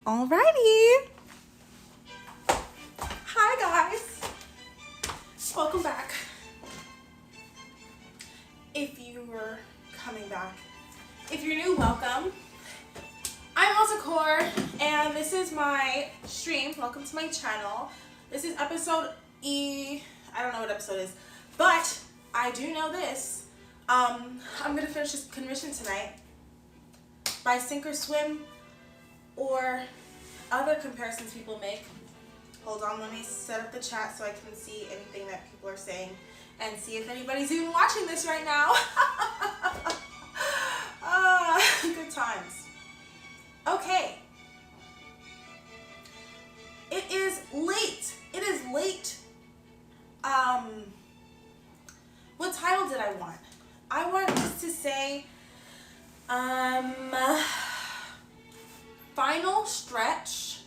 Alrighty. Hi guys. Welcome back. If you were coming back. If you're new, welcome. I'm also Core, and this is my stream. Welcome to my channel. This is episode I don't know what episode it is, but I do know this. I'm gonna finish this commission tonight by sink or swim or other comparisons people make. Hold on, let me set up the chat so I can see anything that people are saying and see if anybody's even watching this right now. Good times. Okay. It is late. It is late. What title did I want? I want this to say, final stretch,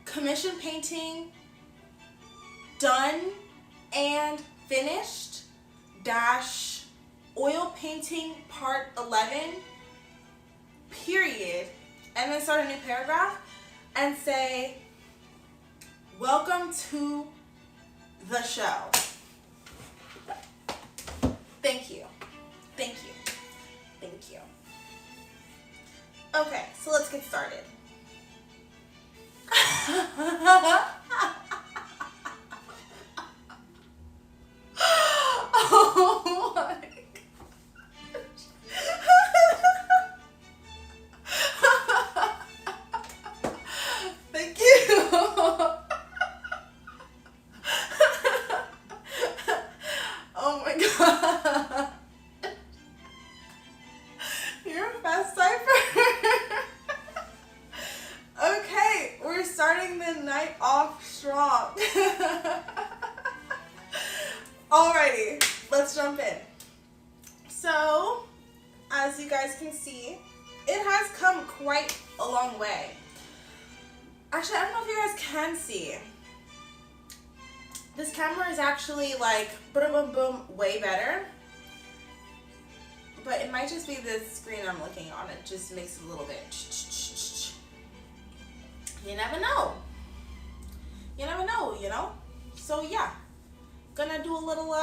commission painting, done and finished, dash, oil painting part 11, period, and then start a new paragraph and say, welcome to the show. Thank you. Thank you. Thank you. Okay, so let's get started. Oh my gosh. Thank you. Oh my god. You're a fast typer. Okay, we're starting the night off strong. Alrighty, let's jump in. So, as you guys can see, it has come quite a long way. Actually, I don't know if you guys can see. This camera is actually like boom, boom, boom, way better. But it might just be the screen I'm looking on. It just makes it a little bit. You never know. You never know, you know? So yeah, gonna do a little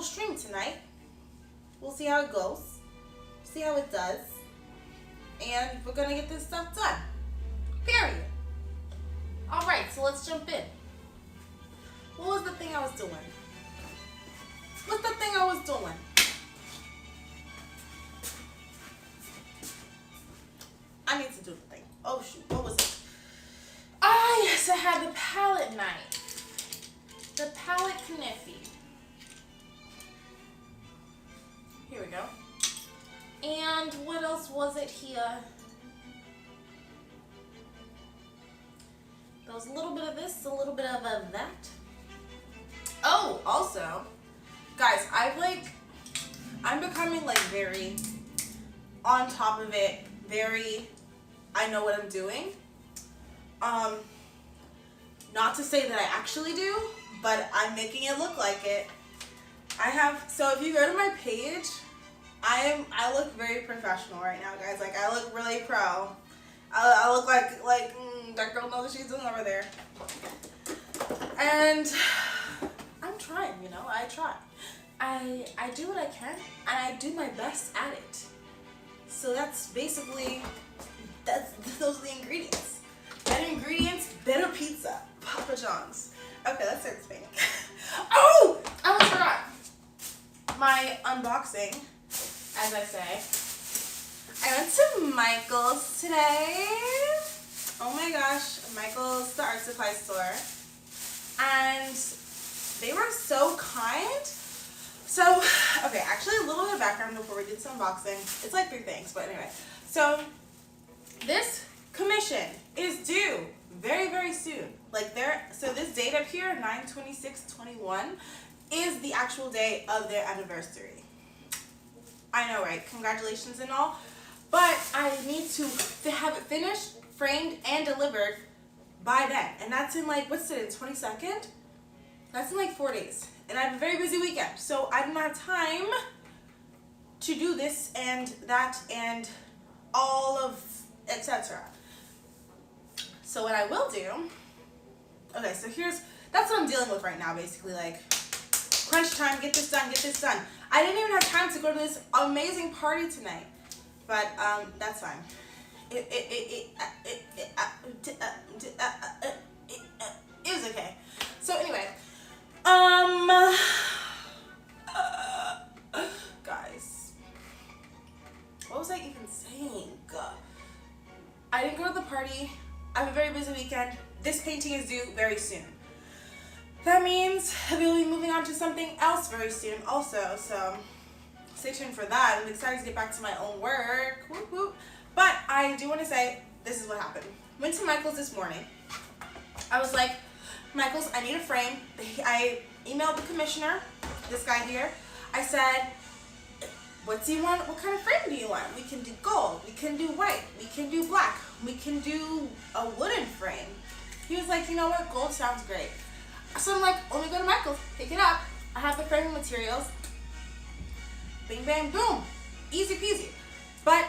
stream tonight. We'll see how it goes. See how it does. And we're gonna get this stuff done. Period. Alright, so let's jump in. What was the thing I was doing? What's the thing I was doing? I need to do the thing. Oh shoot, what was it? Ah, yes, I had the palette night. The palette kniffy. Here we go. And what else was it here? There was a little bit of this, a little bit of that. Oh, also, guys, I'm becoming like very on top of it, very, I know what I'm doing. Not to say that I actually do, but I'm making it look like it. So if you go to my page, I look very professional right now, guys. Like, I look really pro. I look like that girl knows what she's doing over there. And I'm trying, you know, I try. I do what I can, and I do my best at it. So that's basically, those are the ingredients. Better ingredients, better pizza. Papa John's. Okay, let's start this painting. Oh! I almost forgot. My unboxing, as I say. I went to Michael's today. Oh my gosh, Michael's, the art supply store. And they were so kind. So, okay, actually a little bit of background before we do this unboxing. It's like 3 things, but anyway. So, this commission is due very, very soon. Like so this date up here, 9/26/21, is the actual day of their anniversary. I know, right? Congratulations and all. But I need to have it finished, framed, and delivered by then. And that's in like, what's it, 22nd? That's in like 4 days. And I have a very busy weekend. So I don't have time to do this and that and all of etc. So what I will do, okay, so that's what I'm dealing with right now, basically, like, crunch time, get this done, get this done. I didn't even have time to go to this amazing party tonight, but that's fine. It was okay. So anyway, guys, what was I even saying? I didn't go to the party. I have a very busy weekend. This painting is due very soon. That means we'll be moving on to something else very soon also, so stay tuned for that. I'm excited to get back to my own work. Whoop, whoop. But I do want to say, this is what happened. Went to Michael's this morning. I was like, Michael's, I need a frame. I emailed the commissioner, this guy here. I said, what do you want? What kind of frame do you want? We can do gold. We can do white. We can do black. We can do a wooden frame. He was like, you know what? Gold sounds great. So I'm like, let me go to Michael's, pick it up. I have the framing materials. Bing, bang, boom. Easy peasy. But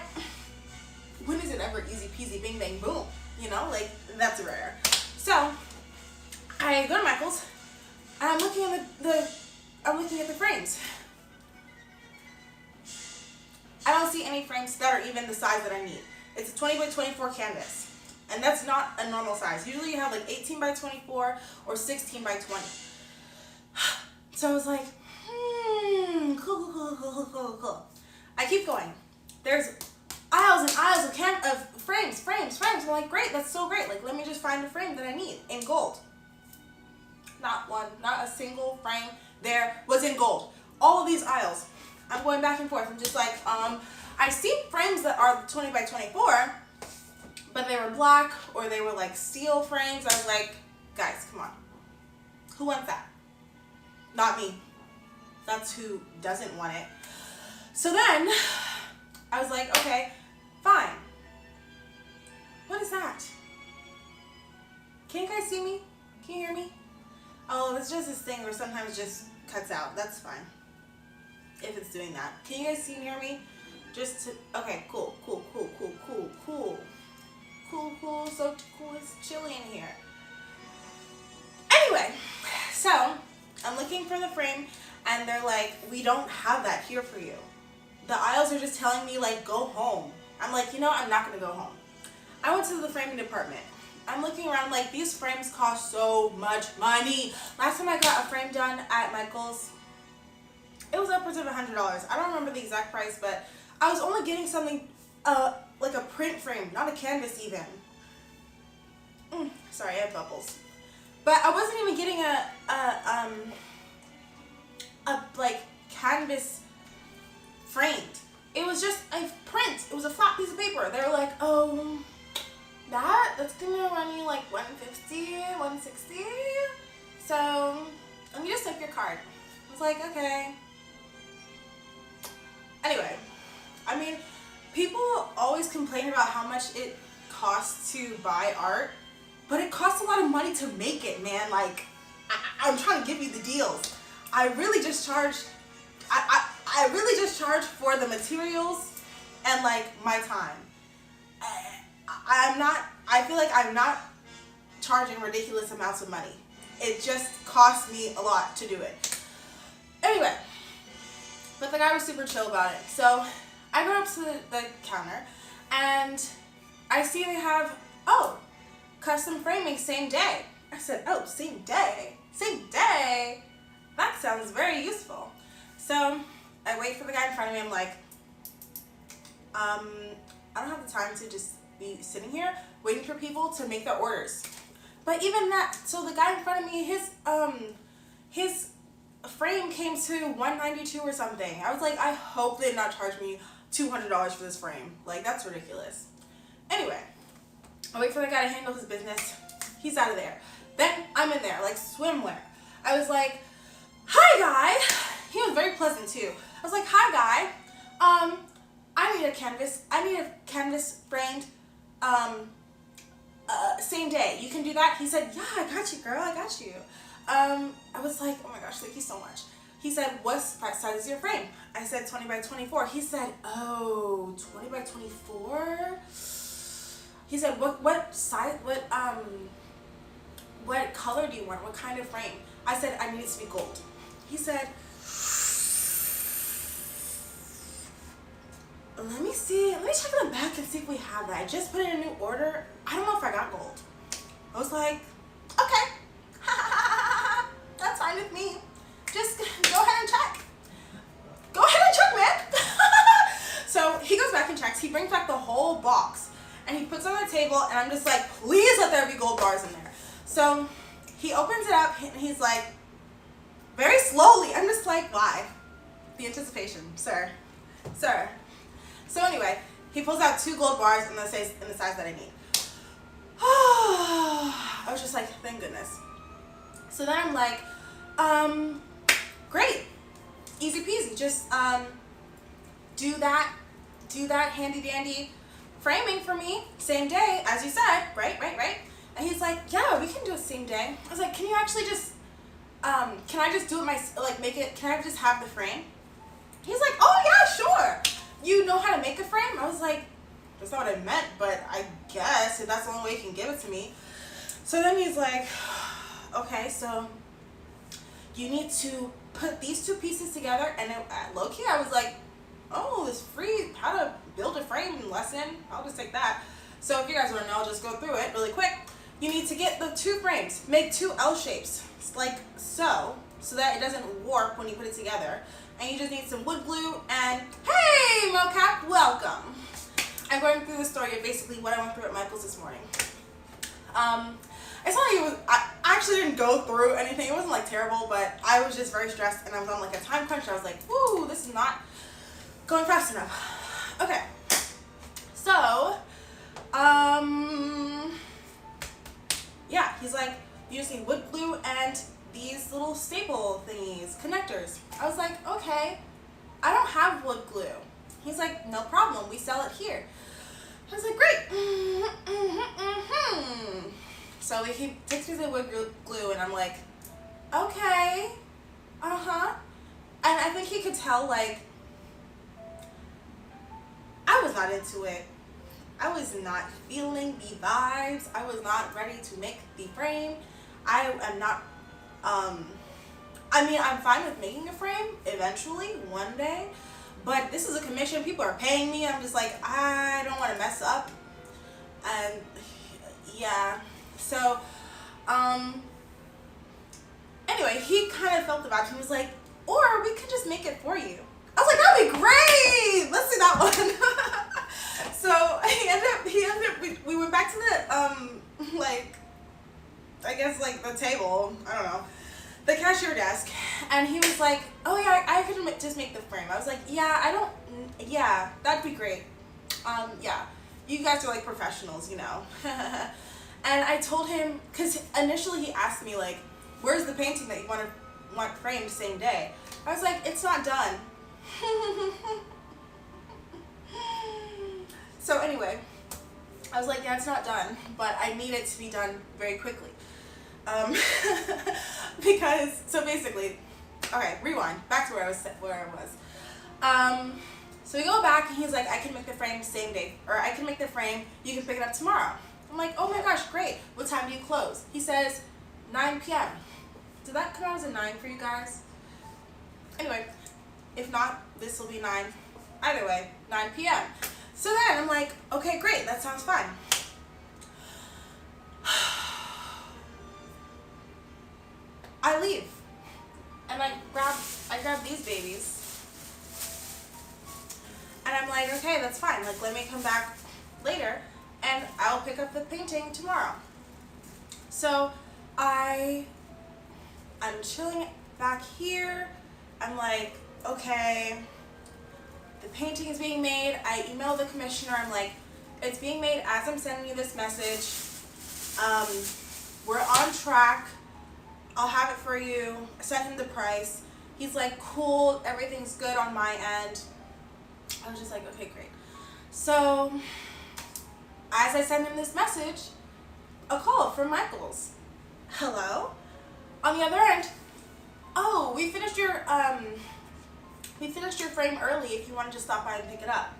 when is it ever easy peasy, bing, bang, boom? You know, like, that's rare. So I go to Michael's and I'm looking at the frames. I don't see any frames that are even the size that I need. It's a 20 by 24 canvas. And that's not a normal size. Usually you have like 18 by 24 or 16 by 20. So I was like, cool. I keep going. There's aisles and aisles of frames. I'm like, great, that's so great. Like, let me just find a frame that I need in gold. Not a single frame there was in gold. All of these aisles. I'm going back and forth. I'm just like, I see frames that are 20 by 24, but they were black or they were like steel frames. I was like, guys, come on. Who wants that? Not me. That's who doesn't want it. So then I was like, okay, fine. What is that? Can you guys see me? Can you hear me? Oh, it's just this thing where sometimes it just cuts out. That's fine. If it's doing that. Can you guys see and hear me? Okay, cool. So cool, it's chilly in here. Anyway, so I'm looking for the frame and they're like, we don't have that here for you. The aisles are just telling me like, go home. I'm like, you know, I'm not gonna go home. I went to the framing department. I'm looking around like, these frames cost so much money. Last time I got a frame done at Michael's, it was upwards of $100. I don't remember the exact price, but I was only getting something like a print frame, not a canvas even. Sorry, I have bubbles. But I wasn't even getting a like canvas framed. It was just a print. It was a flat piece of paper. They were like, oh, that's gonna run you like $150, $160. So let me just take your card. I was like, okay. Anyway, I mean, people always complain about how much it costs to buy art, but it costs a lot of money to make it, man. Like, I'm trying to give you the deals. I really just charge, I really just charge for the materials and like my time. I feel like I'm not charging ridiculous amounts of money. It just costs me a lot to do it. Anyway, but the guy was super chill about it. So I go up to the counter and I see they have, oh, custom framing same day. I said, oh, same day? Same day? That sounds very useful. So I wait for the guy in front of me. I'm like, I don't have the time to just be sitting here waiting for people to make their orders. But even that, so the guy in front of me, his frame came to $192 or something. I was like, I hope they did not charge me $200 for this frame. Like, that's ridiculous. Anyway, I wait for the guy to handle his business. He's out of there. Then I'm in there, like swimwear. I was like, hi guy. He was very pleasant too. I was like, hi guy. I need a canvas framed same day. You can do that? He said, yeah, I got you, girl. I got you. I was like, oh my gosh, thank you so much. He said, what size is your frame? I said 20 by 24. He said, oh, 20 by 24? He said, what size, what color do you want? What kind of frame? I said, I need it to be gold. He said, let me see. Let me check in the back and see if we have that. I just put in a new order. I don't know if I got gold. I was like, okay. That's fine with me. Just go ahead and check. Go ahead and check, man. So he goes back and checks. He brings back the whole box. And he puts it on the table. And I'm just like, please let there be gold bars in there. So he opens it up. And he's like, very slowly. I'm just like, why? The anticipation. Sir. Sir. So anyway, he pulls out 2 gold bars in the size that I need. I was just like, thank goodness. So then I'm like, great, easy peasy. Just do that handy dandy framing for me, same day as you said, right? And he's like, yeah, we can do it same day. I was like, can you actually just, can I just do it can I just have the frame? He's like, oh yeah, sure. You know how to make a frame? I was like, that's not what I meant, but I guess if that's the only way you can give it to me. So then he's like, okay, so you need to put these 2 pieces together. And low-key, I was like, oh, this free how to build a frame lesson. I'll just take that. So if you guys want to know, I'll just go through it really quick. You need to get the 2 frames. Make 2 L shapes, like so that it doesn't warp when you put it together. And you just need some wood glue and, hey, Mocap, welcome. I'm going through the story of basically what I went through at Michael's this morning. It's not like I actually didn't go through anything. It wasn't like terrible, but I was just very stressed and I was on like a time crunch. I was like, woo, this is not going fast enough. Okay. So, yeah, he's like, you just need wood glue and these little staple thingies, connectors. I was like, okay, I don't have wood glue. He's like, no problem, we sell it here. I was like, great. So he takes me to the wood glue and I'm like, okay, and I think he could tell, like, I was not into it. I was not feeling the vibes. I was not ready to make the frame. I am not, I mean, I'm fine with making a frame eventually, one day, but this is a commission. People are paying me. I'm just like, I don't want to mess up. And yeah, so, anyway, he kind of felt the vibes. He was like, or we could just make it for you. I was like, that'd be great. Let's do that one. So he ended up, we went back to the, like, I guess like the table, I don't know, the cashier desk, and he was like, oh yeah, I could just make the frame. I was like, yeah, that'd be great. Yeah, you guys are like professionals, you know. And I told him, because initially he asked me like, where's the painting that you want framed same day? I was like, it's not done. So anyway, I was like, yeah, it's not done, but I need it to be done very quickly. Because, so basically, okay, rewind, back to where I was. So we go back and he's like, I can make the frame same day, or I can make the frame, you can pick it up tomorrow. I'm like, oh my gosh, great. What time do you close? He says, 9 p.m. Did that come out as a 9 for you guys? Anyway, if not, this will be 9. Either way, 9 p.m. So then I'm like, okay, great, that sounds fine. I leave, and I grab these babies, and I'm like, okay, that's fine. Like, let me come back later, and I'll pick up the painting tomorrow. So I'm chilling back here. I'm like, okay, the painting is being made. I email the commissioner. I'm like, it's being made as I'm sending you this message. We're on track. I'll have it for you. I sent him the price. He's like, cool, everything's good on my end. I was just like, okay, great. So as I send him this message, a call from Michael's. Hello? On the other end, oh, we finished your frame early if you wanted to stop by and pick it up.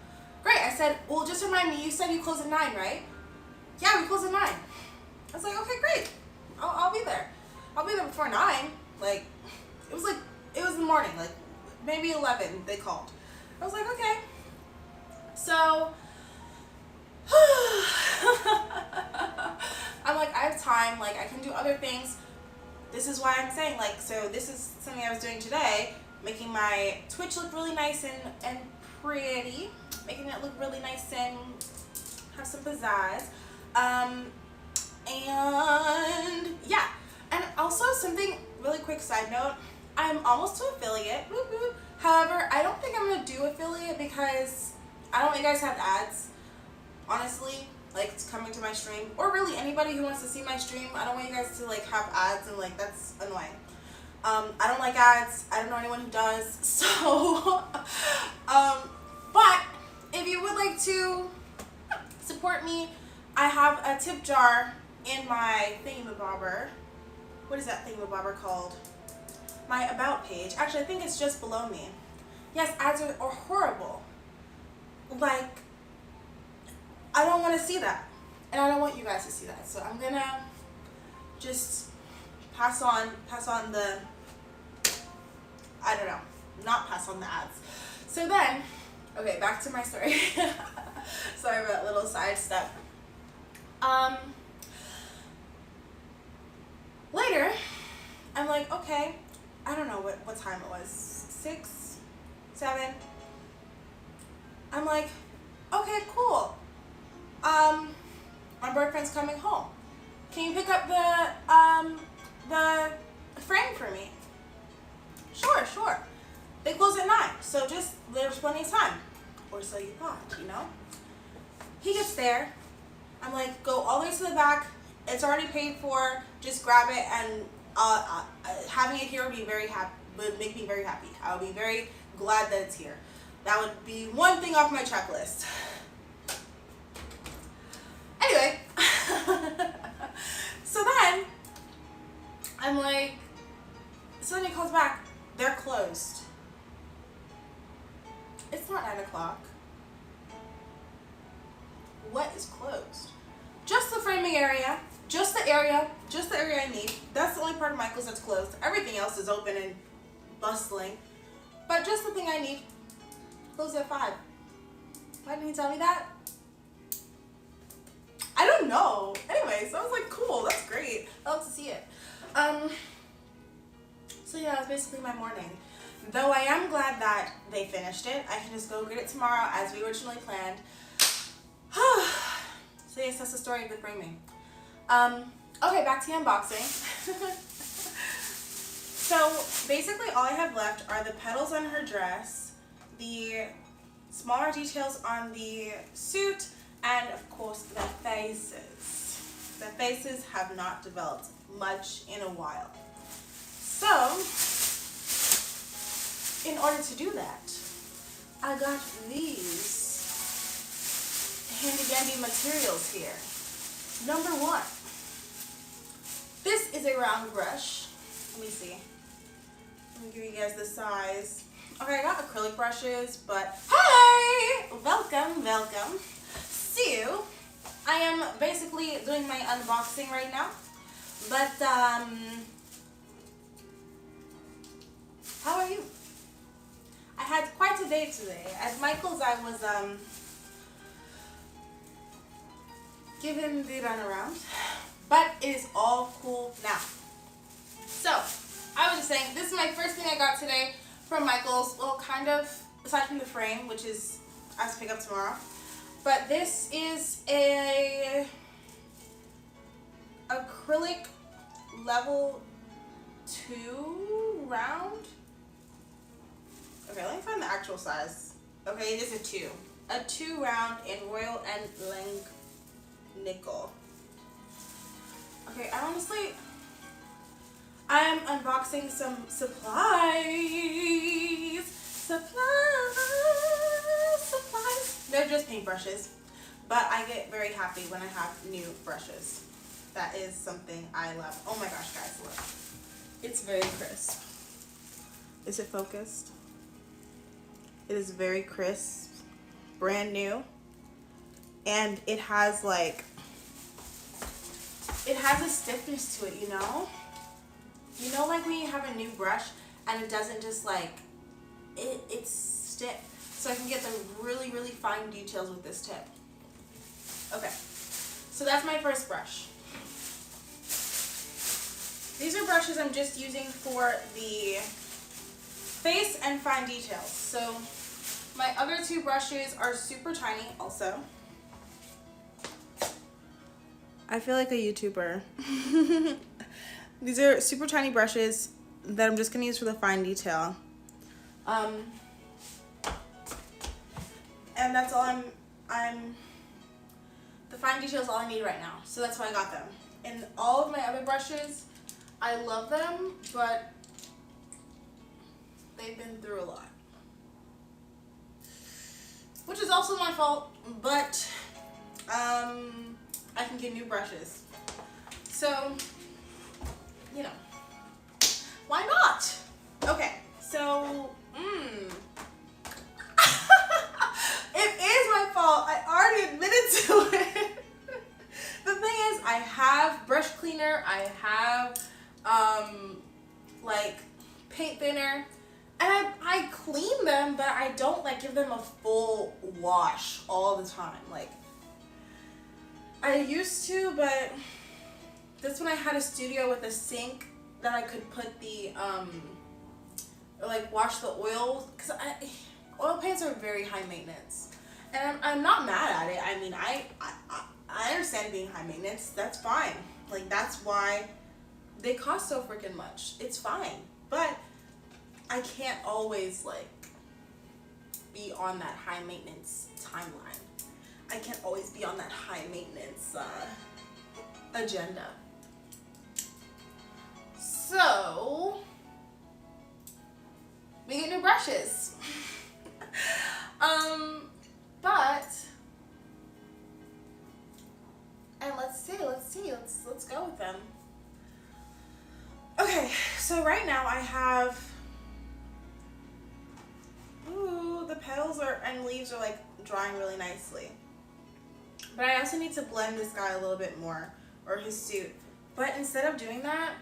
Great. I said, well, just remind me, you said you close at 9, right? yeah, we close at 9. I was like, okay, great. I'll be there. I'll be there before 9. Like, it was in the morning, like maybe 11 they called. I was like, okay. So, I'm like, I have time, like I can do other things. This is why I'm saying, like, so this is something I was doing today, making my Twitch look really nice and pretty, making it look really nice and have some pizzazz. And yeah, and also something really quick side note, I'm almost to affiliate. Whoop, whoop. However, I don't think I'm gonna do affiliate because I don't want you guys to have ads. Honestly, like, it's coming to my stream, or really anybody who wants to see my stream. I don't want you guys to like have ads, and like that's annoying. I don't like ads. I don't know anyone who does. So, but if you would like to support me, I have a tip jar in my thingamabobber. What is that thingamabobber called? My about page. Actually, I think it's just below me. Yes, ads are horrible. Like, I don't want to see that. And I don't want you guys to see that. So I'm gonna just pass on the, I don't know, not pass on the ads. So then, okay, back to my story. Sorry about that little sidestep. Later, I'm like, okay, I don't know what time it was, 6, 7. I'm like, okay, cool. My boyfriend's coming home. Can you pick up the frame for me? Sure. They close at 9, so just, there's plenty of time. Or so you thought, you know? He gets there. I'm like, go all the way to the back. It's already paid for. Just grab it, and having it here would be would make me very happy. I would be very glad that it's here. That would be one thing off my checklist. Anyway, so then I'm like, somebody calls back. They're closed. It's not 9 o'clock. What is closed? Just the framing area. Just the area I need. That's the only part of Michael's that's closed. Everything else is open and bustling. But just the thing I need, closed at 5. Why didn't he tell me that? I don't know. Anyway, so I was like, cool, that's great. I love to see it. So yeah, that's basically my morning. Though I am glad that they finished it. I can just go get it tomorrow as we originally planned. So yes, that's the story of the framing. Okay, back to the unboxing. So basically all I have left are the petals on her dress, the smaller details on the suit, and of course the faces. The faces have not developed much in a while. So, in order to do that, I got these handy dandy materials here. Number 1, this is a round brush. Let me see. Let me give you guys the size. Okay, I got acrylic brushes, but hey! Welcome. So, I am basically doing my unboxing right now. But, how are you? I had quite a day today. At Michael's, I was, given the runaround. But it is all cool now. So, I was just saying, this is my first thing I got today from Michael's. Well, kind of, aside from the frame, which is I have to pick up tomorrow. But this is a acrylic level 2 round. Okay, let me find the actual size. Okay, it is a 2. A 2 round in Royal and Lang nickel. Okay, I am unboxing some supplies. They're just paintbrushes, but I get very happy when I have new brushes. That is something I love. Oh my gosh, guys, look. It's very crisp. Is it focused? It is very crisp, brand new, and it has like it has a stiffness to it, you know? You know, like when you have a new brush and it doesn't just like, it's stiff. So I can get the really, really fine details with this tip. Okay, so that's my first brush. These are brushes I'm just using for the face and fine details. So my other two brushes are super tiny also. I feel like a YouTuber. These are super tiny brushes that I'm just gonna use for the fine detail. And that's all the fine detail is all I need right now. So that's why I got them. And all of my other brushes, I love them, but they've been through a lot. Which is also my fault, but I can get new brushes. So, you know, why not? Okay, so, it is my fault. I already admitted to it. The thing is, I have brush cleaner, I have, like, paint thinner, and I clean them, but I don't, like, give them a full wash all the time. Like, I used to, but that's when I had a studio with a sink that I could put the, like, wash the oil, because oil paints are very high maintenance. And I'm not mad at it. I mean, I understand being high maintenance. That's fine. Like, that's why they cost so freaking much. It's fine. But I can't always, like, be on that high maintenance timeline. I can't always be on that high maintenance agenda. So, we get new brushes. But, and let's go with them. Okay, so right now I have, ooh, the petals and leaves are like drying really nicely. But I also need to blend this guy a little bit more, or his suit. But instead of doing that,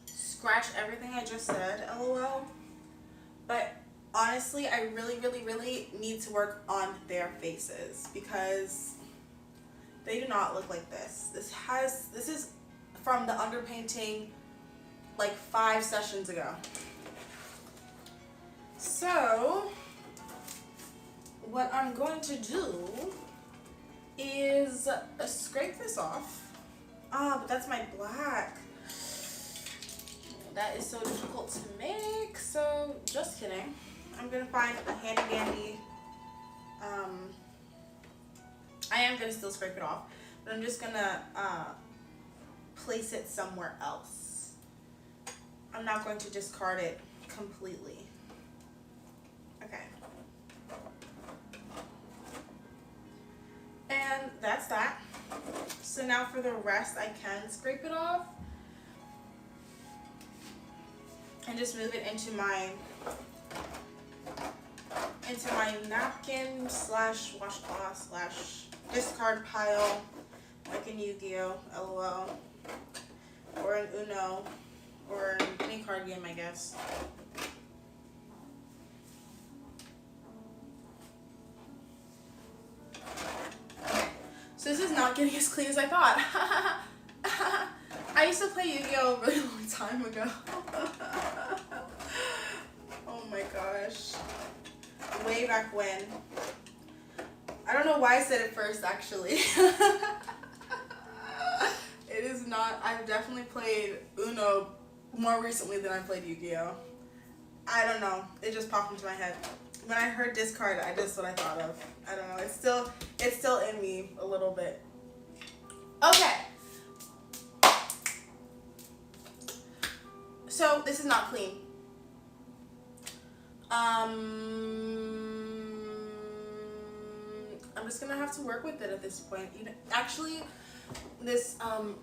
scratch everything I just said, LOL. But honestly, I really, really, really need to work on their faces because they do not look like this. This is from the underpainting like 5 sessions ago. So what I'm going to do is scrape this off. But that's my black. That is so difficult to make, so just kidding. I'm gonna find a handy dandy, I am gonna still scrape it off, but I'm just gonna place it somewhere else. I'm not going to discard it completely. Okay. And that's that. So now for the rest, I can scrape it off and just move it into my napkin slash washcloth slash discard pile, like in Yu-Gi-Oh, LOL, or in Uno, or in any card game, I guess. So this is not getting as clean as I thought. I used to play Yu-Gi-Oh a really long time ago. Oh my gosh. Way back when. I don't know why I said it first, actually. It is not. I've definitely played Uno more recently than I played Yu-Gi-Oh. I don't know. It just popped into my head. When I heard discard, that's what I thought of. I don't know. It's still in me a little bit. Okay. So this is not clean. I'm just gonna have to work with it at this point. Actually, this I'm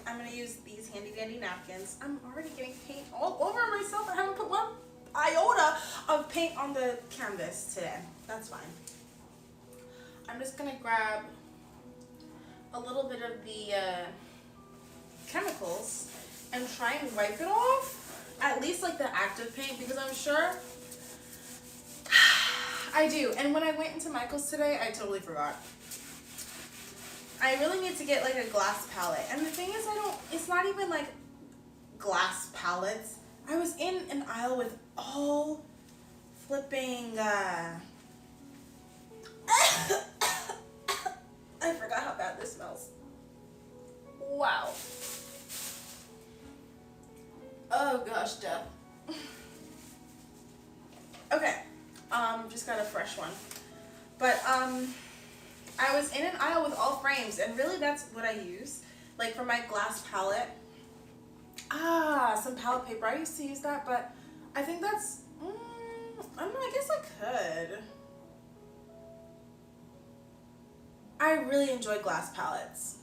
gonna use these handy dandy napkins. I'm already getting paint all over myself. I haven't put one iota of paint on the canvas today. That's fine. I'm just gonna grab a little bit of the chemicals and try and wipe it off. At least like the active paint, because I'm sure I do. And when I went into Michael's today, I totally forgot. I really need to get like a glass palette. And the thing is, it's not even like glass palettes. I was in an aisle with all flipping, I forgot how bad this smells. Wow. Oh gosh, Deb. Okay, just got a fresh one. But I was in an aisle with all frames, and really that's what I use. Like for my glass palette. Some palette paper. I used to use that, but I think that's, I don't know, I guess I could. I really enjoy glass palettes.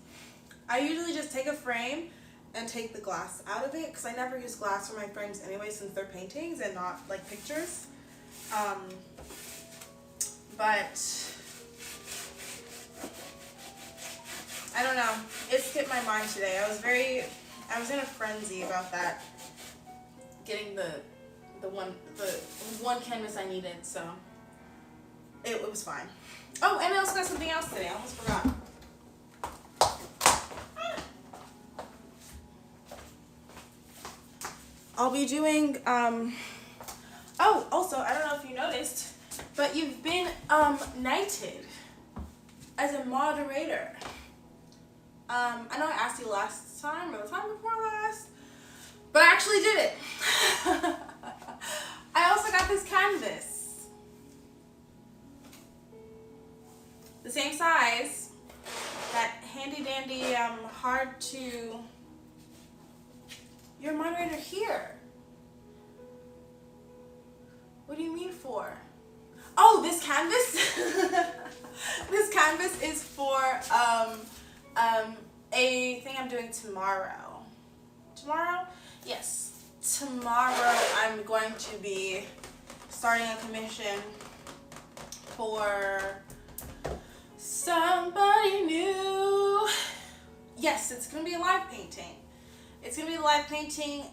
I usually just take a frame and take the glass out of it, because I never use glass for my frames anyway, since they're paintings and not like pictures. But I don't know, it skipped my mind today. I was in a frenzy about that, getting the one canvas I needed, so it was fine. Oh, and I also got something else today. I almost forgot. I'll be doing, oh, also, I don't know if you noticed, but you've been knighted as a moderator. I know I asked you last time or the time before last, but I actually did it. I also got this canvas. The same size, that handy dandy, hard to, you're a moderator here. What do you mean for? Oh, this canvas? This canvas is for a thing I'm doing tomorrow. Tomorrow? Yes. Tomorrow I'm going to be starting a commission for somebody new. Yes, it's going to be a live painting. It's going to be a live painting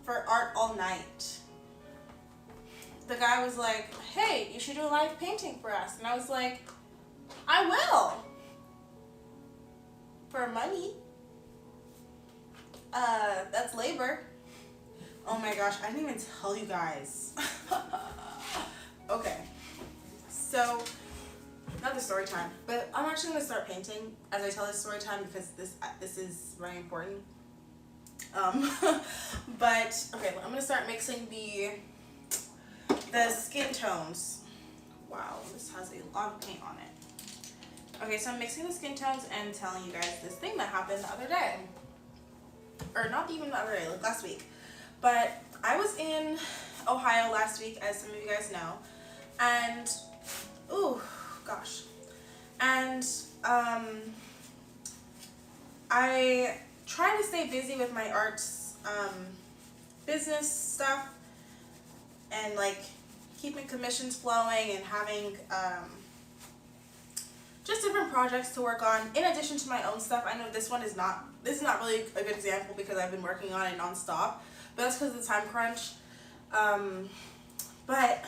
for Art All Night. The guy was like, hey, you should do a live painting for us. And I was like, I will. For money. That's labor. Oh my gosh, I didn't even tell you guys. Okay. So, not the story time, but I'm actually going to start painting as I tell this story time, because this is very important. But, okay, I'm going to start mixing the skin tones. Wow, this has a lot of paint on it. Okay, so I'm mixing the skin tones and telling you guys this thing that happened the other day. Or not even the other day, like last week. But I was in Ohio last week, as some of you guys know. And, ooh, gosh. And, I try to stay busy with my arts, business stuff. And, like, keeping commissions flowing and having, just different projects to work on in addition to my own stuff. I know this is not really a good example because I've been working on it nonstop, but that's because of the time crunch. But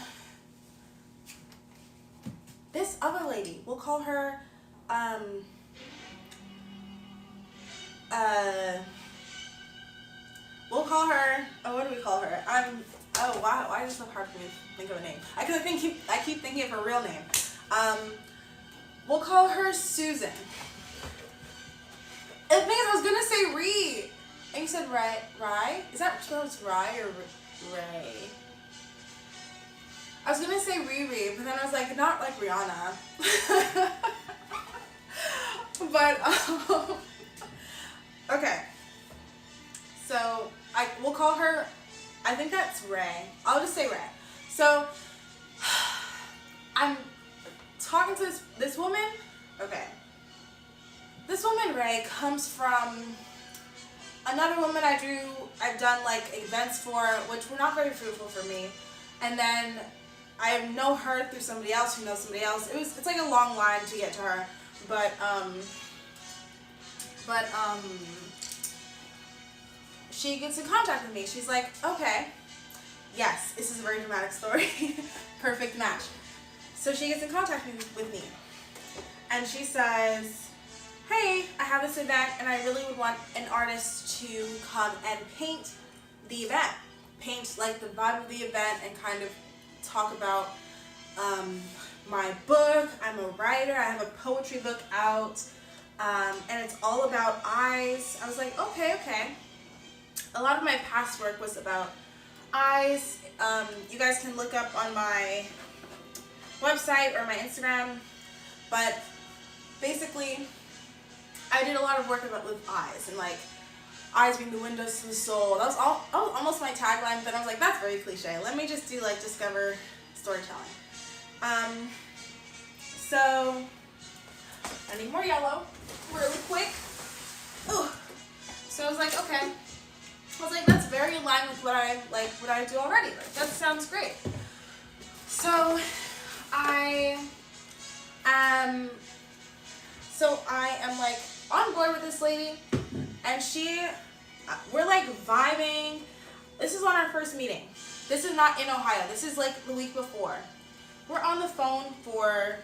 this other lady, we'll call her, what do we call her? Oh wow, why is it so hard for me to think of a name? I keep thinking of her real name. We'll call her Susan. The thing is, I was gonna say Ree, and you said Rye? Is that spelled Rye or Ray? I was gonna say Riri, but then I was like, not like Rihanna. But okay. So we'll call her. I think that's Ray. I'll just say Ray. So I'm talking to this woman. Okay. This woman, Ray, comes from another woman I've done like events for, which were not very fruitful for me. And then I know her through somebody else who knows somebody else. It's like a long line to get to her. But But she gets in contact with me. She's like, okay, yes, this is a very dramatic story. Perfect match. So she gets in contact with me, and she says, hey, I have this event and I really would want an artist to come and paint the event. Paint like the vibe of the event and kind of talk about my book. I'm a writer. I have a poetry book out, and it's all about eyes. I was like, okay. A lot of my past work was about eyes. You guys can look up on my website or my Instagram, but basically I did a lot of work with eyes, and like eyes being the windows to the soul. That was almost my tagline, but I was like, that's very cliche. Let me just do like discover storytelling. So I need more yellow really quick. Ooh. So I was like, okay. I was like, that's very in line with what I do already. Like, that sounds great. So I am like on board with this lady, and we're like vibing. This is on our first meeting. This is not in Ohio. This is like the week before. We're on the phone for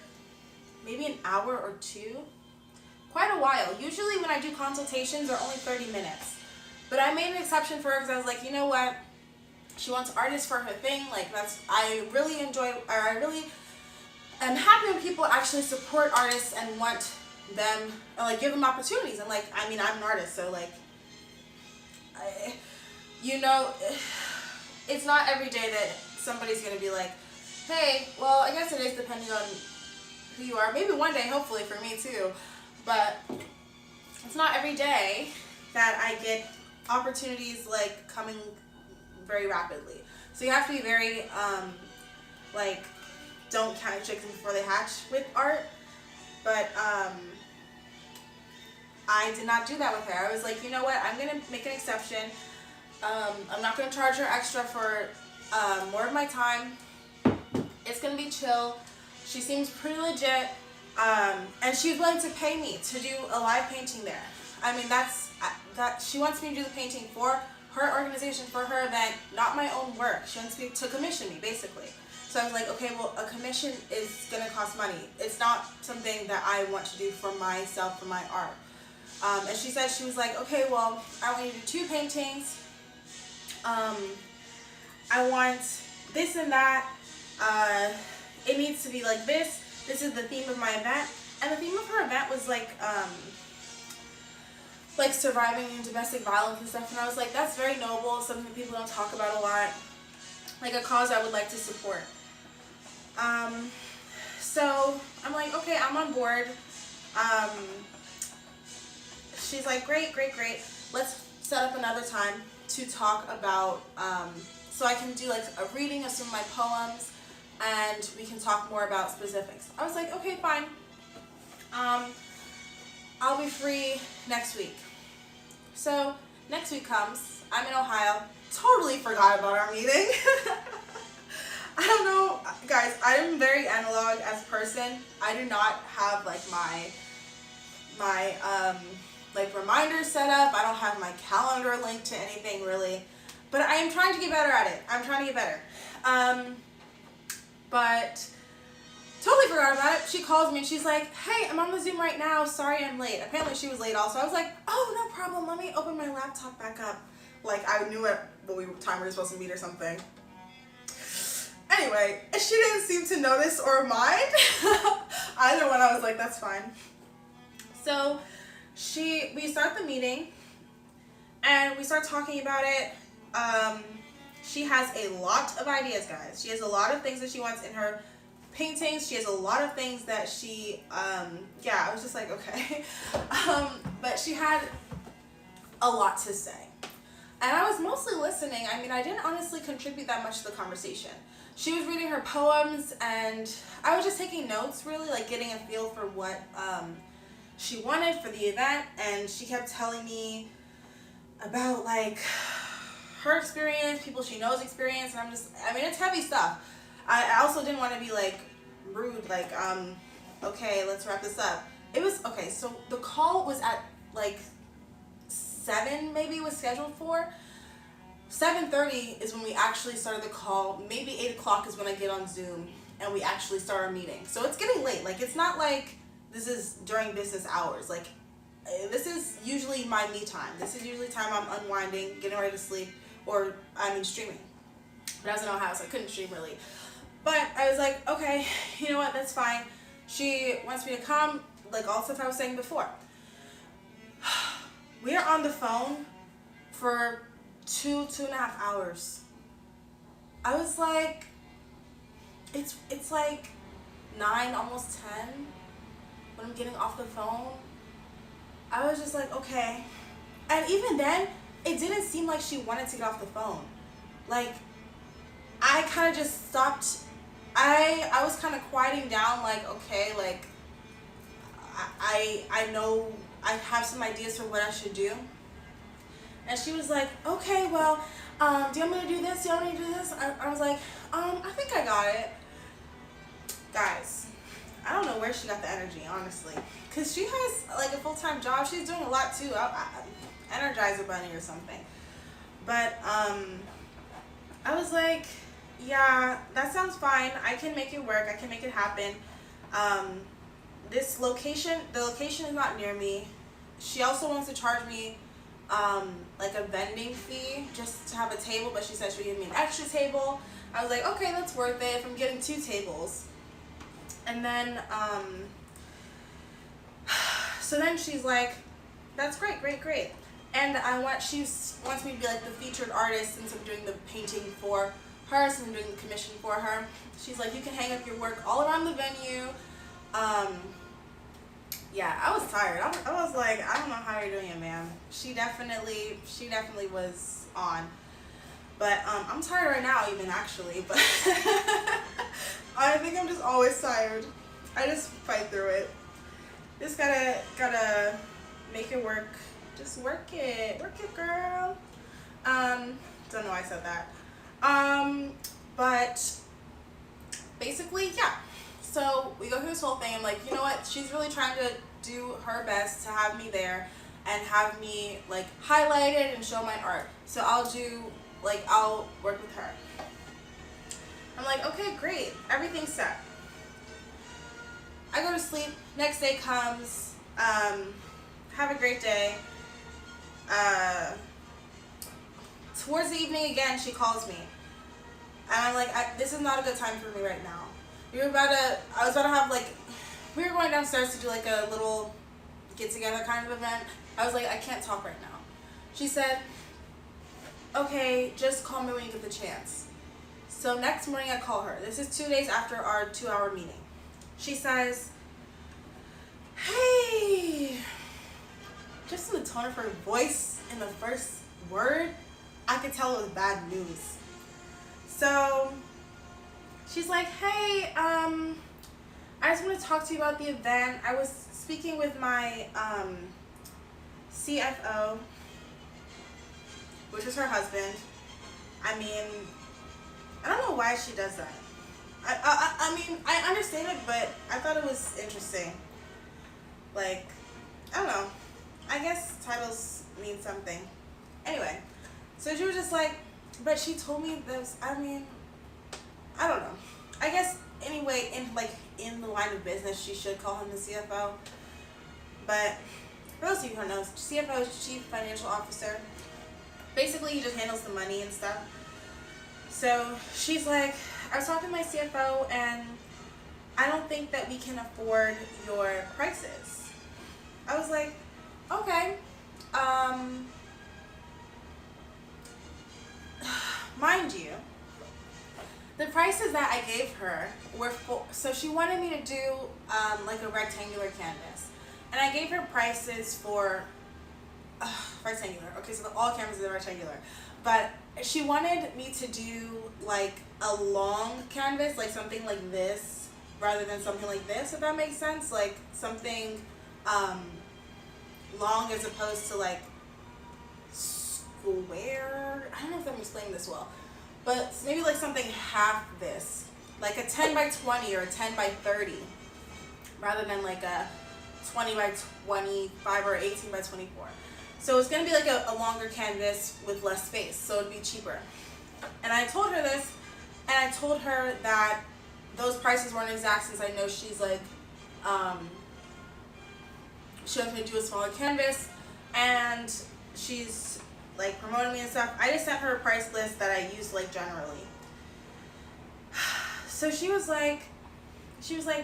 maybe an hour or two. Quite a while. Usually when I do consultations, they're only 30 minutes. But I made an exception for her because I was like, you know what? She wants artists for her thing. Like, I really am happy when people actually support artists and want them, and like give them opportunities. And like, I mean, I'm an artist, so like, it's not every day that somebody's gonna be like, hey, well, I guess it is depending on who you are. Maybe one day, hopefully for me too, but it's not every day that I get opportunities like coming very rapidly. So you have to be very like, don't count your chickens before they hatch with art. But I did not do that with her. I was like, you know what, I'm gonna make an exception. I'm not gonna charge her extra for more of my time. It's gonna be chill. She seems pretty legit, and she's willing to pay me to do a live painting there. I mean, that she wants me to do the painting for her organization, for her event, not my own work. She wants me to commission me, basically. So I was like, okay, well, a commission is gonna cost money. It's not something that I want to do for myself, for my art. And she said, she was like, okay, well, I want you to do 2 paintings. I want this and that. It needs to be like this. This is the theme of my event. And the theme of her event was like surviving domestic violence and stuff. And I was like, that's very noble, something that people don't talk about a lot. Like a cause I would like to support. So I'm like, okay, I'm on board. She's like, great. Let's set up another time to talk about, so I can do like a reading of some of my poems, and we can talk more about specifics. I was like, okay, fine. I'll be free next week. So next week comes, I'm in Ohio, totally forgot about our meeting. I don't know, guys, I'm very analog as a person. I do not have like my like reminders set up. I don't have my calendar linked to anything really, but I am trying to get better at it. I'm trying to get better. But totally forgot about it. She calls me and she's like, hey, I'm on the Zoom right now. Sorry I'm late. Apparently she was late also. I was like, oh, no problem. Let me open my laptop back up. Like I knew what time we were supposed to meet or something. Anyway, she didn't seem to notice or mind. Either one, I was like, that's fine. So we start the meeting and we start talking about it. She has a lot of ideas, guys. She has a lot of things that she wants in her paintings. She has a lot of things that she, I was just like, okay. But she had a lot to say. And I was mostly listening. I mean, I didn't honestly contribute that much to the conversation. She was reading her poems and I was just taking notes, really, like getting a feel for what she wanted for the event. And she kept telling me about like her experience, people she knows experience, and it's heavy stuff. I also didn't want to be like rude, like, okay, let's wrap this up. It was, okay, so the call was at like 7 maybe was scheduled for. 7:30 is when we actually started the call. Maybe 8 o'clock is when I get on Zoom and we actually start our meeting. So it's getting late. Like, it's not like this is during business hours. Like, this is usually my me time. This is usually time I'm unwinding, getting ready to sleep, or streaming. But I was in Ohio, so I couldn't stream really. But I was like, okay, you know what, that's fine. She wants me to come, like all stuff I was saying before. We are on the phone for 2.5 hours. I was like, it's like 9, almost 10 when I'm getting off the phone. I was just like, okay. And even then, it didn't seem like she wanted to get off the phone. Like, I kind of just stopped. I was kind of quieting down, like, okay, like, I know I have some ideas for what I should do. And she was like, okay, well, do you want me to do this? Do you want me to do this? I was like, I think I got it. Guys, I don't know where she got the energy, honestly. Because she has, like, a full-time job. She's doing a lot, too. Energizer Bunny or something. But, I was like, yeah, that sounds fine. I can make it work. I can make it happen. This location, the location is not near me. She also wants to charge me, like, a vending fee just to have a table, but she said she would give me an extra table. I was like, okay, that's worth it if I'm getting 2 tables. And then, so then she's like, that's great, great, great. And she wants me to be like the featured artist since I'm doing the painting for her, since I'm doing the commission for her. She's like, you can hang up your work all around the venue. Yeah, I was tired. I was like, I don't know how you're doing it, ma'am. She definitely was on. But I'm tired right now, even actually. But I think I'm just always tired. I just fight through it. Just gotta make it work. Just work it, girl. Don't know why I said that. But basically, yeah. So we go through this whole thing. I'm like, you know what? She's really trying to do her best to have me there and have me like highlighted and show my art. So I'll work with her. I'm like, okay, great. Everything's set. I go to sleep. Next day comes. Have a great day. Towards the evening again, she calls me. And I'm like, this is not a good time for me right now. I was about to have we were going downstairs to do like a little get together kind of event. I was like, I can't talk right now. She said, okay, just call me when you get the chance. So next morning I call her. This is 2 days after our 2-hour meeting. She says, hey, just in the tone of her voice in the first word, I could tell it was bad news. So she's like, hey, I just want to talk to you about the event. I was speaking with my CFO, which is her husband. I mean, I don't know why she does that. I mean, I understand it, but I thought it was interesting. Like, I don't know. I guess titles mean something. Anyway, so she was just like, but she told me this. I mean, I don't know. I guess anyway, in the line of business, she should call him the CFO. But for those of you who don't know, CFO is Chief Financial Officer. Basically, he just handles the money and stuff. So she's like, I was talking to my CFO, and I don't think that we can afford your prices. I was like, okay. Mind you, the prices that I gave her were so she wanted me to do like a rectangular canvas, and I gave her prices for rectangular. Okay, so all canvases are rectangular, but she wanted me to do like a long canvas, like something like this, rather than something like this. If that makes sense, like something long as opposed to like square. I don't know if I'm explaining this well, but maybe like something half this, like a 10 by 20 or a 10 by 30, rather than like a 20 by 25 or 18 by 24. So it's going to be like a longer canvas with less space, so it'd be cheaper. And I told her this, and I told her that those prices weren't exact, since I know she's like, she wants me to do a smaller canvas, and she's like promoting me and stuff. I just sent her a price list that I use like generally. So she was like,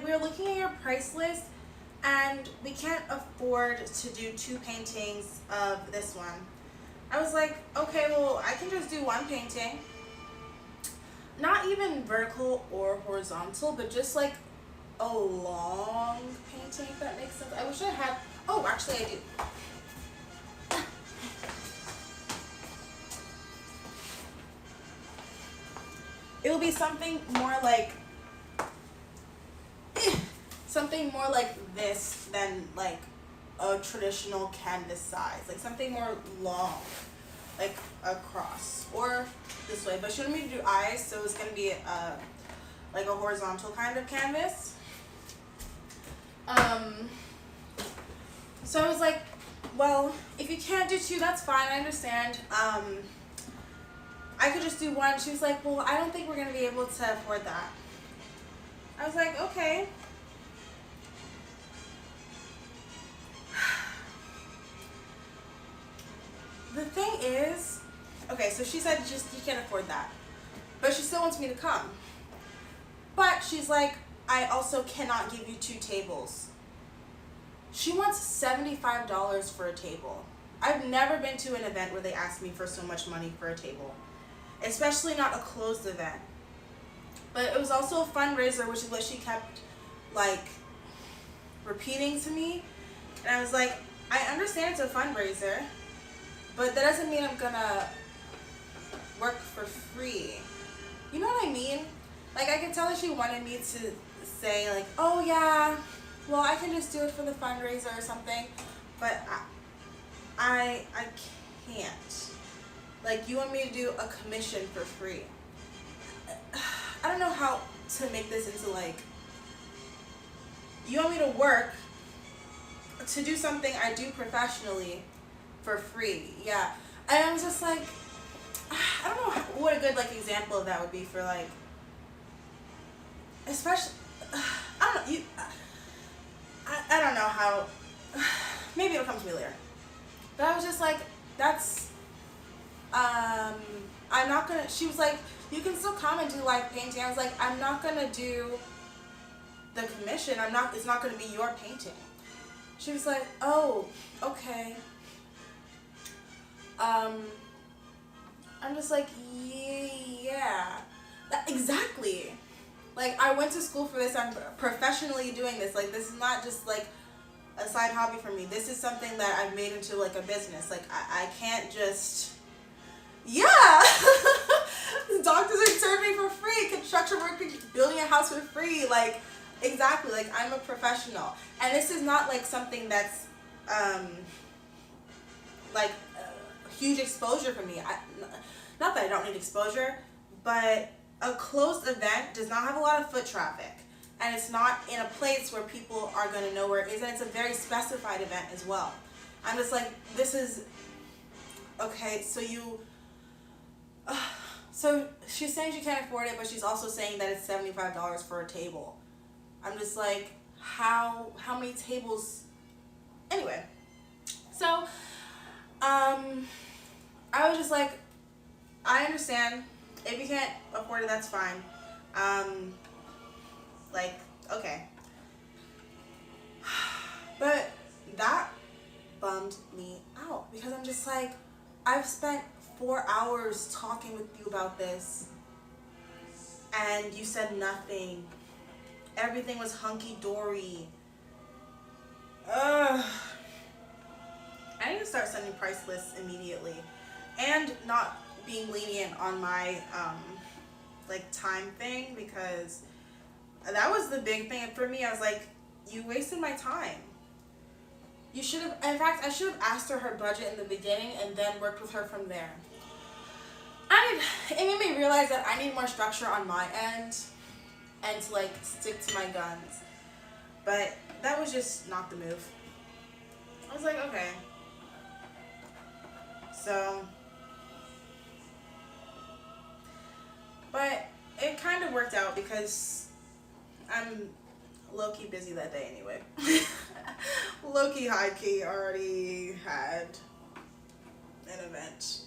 we're looking at your price list, and we can't afford to do 2 paintings of this one. I was like, okay, well, I can just do 1 painting. Not even vertical or horizontal, but just like a long painting, if that makes sense. I wish I had, oh, actually I do. It will be something more like this than like a traditional canvas size, like something more long, like across or this way. But she wanted me to do eyes, so it's gonna be like a horizontal kind of canvas. So I was like, well, if you can't do 2, that's fine, I understand. I could just do 1. She was like, well, I don't think we're gonna be able to afford that. I was like, okay. The thing is, okay, so she said just you can't afford that, but she still wants me to come. But she's like, I also cannot give you 2 tables. She wants $75 for a table. I've never been to an event where they asked me for so much money for a table, especially not a closed event. But it was also a fundraiser, which is what she kept like repeating to me. And I was like, I understand it's a fundraiser, but that doesn't mean I'm gonna work for free. You know what I mean? Like, I could tell that she wanted me to say like, oh yeah, well, I can just do it for the fundraiser or something, but I can't. Like, you want me to do a commission for free. I don't know how to make this into like, you want me to work to do something I do professionally for free. Yeah. And I was just like, I don't know what a good like example of that would be for like, especially, I don't know, I don't know how, maybe it'll come to me later. But I was just like, that's, I'm not gonna, she was like, you can still come and do live painting. I was like, I'm not gonna do the commission. It's not gonna be your painting. She was like, oh, okay. I'm just like, yeah, exactly. Like, I went to school for this. I'm professionally doing this. Like, this is not just like a side hobby for me. This is something that I've made into like a business. Like, I can't just, yeah. Doctors are serving for free. Construction workers building a house for free. Like, exactly. Like, I'm a professional, and this is not like something that's like huge exposure for me. Not that I don't need exposure, but a closed event does not have a lot of foot traffic, and it's not in a place where people are going to know where it is, and it's a very specified event as well. I'm just like, this is okay. So so she's saying she can't afford it, but she's also saying that it's $75 for a table. I'm just like, how many tables? Anyway, so I was just like, I understand. If you can't afford it, that's fine. Like, okay. But that bummed me out, because I'm just like, I've spent 4 hours talking with you about this, and you said nothing. Everything was hunky-dory. I need to start sending price lists immediately, and not being lenient on my like time thing, because that was the big thing for me. I was like, you wasted my time. You should have, in fact, I should have asked her budget in the beginning and then worked with her from there. It made me realize that I need more structure on my end and to like stick to my guns. But that was just not the move. I was like, okay. So, but it kind of worked out because I'm low-key busy that day anyway. Low-key, high-key already had an event.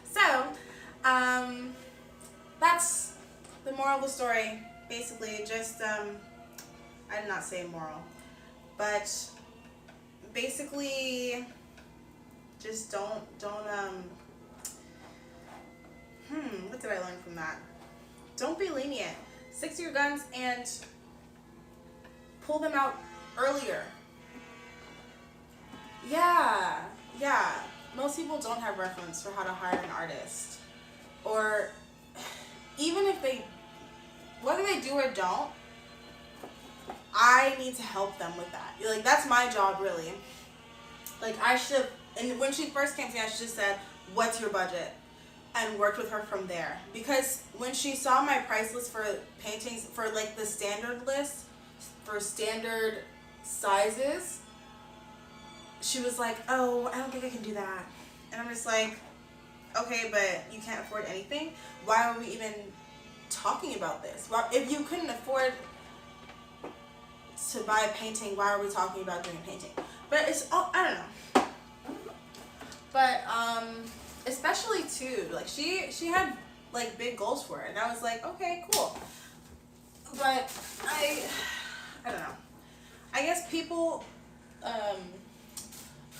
So, that's the moral of the story. Basically, just, I did not say moral, but basically, just don't, what did I learn from that? Don't be lenient. Stick to your guns and pull them out earlier. Yeah. Most people don't have reference for how to hire an artist. Or even if they, whether they do or don't, I need to help them with that. Like, that's my job, really. Like, I should, and when she first came to me, I should have said, what's your budget? And worked with her from there. Because when she saw my price list for paintings, for like the standard list, for standard sizes, she was like, oh, I don't think I can do that. And I'm just like, okay, but you can't afford anything? Why are we even talking about this? Well, if you couldn't afford to buy a painting, why are we talking about doing a painting? But it's, oh, I don't know. But, especially too, like she had like big goals for it, and I was like, okay, cool. But I don't know. I guess people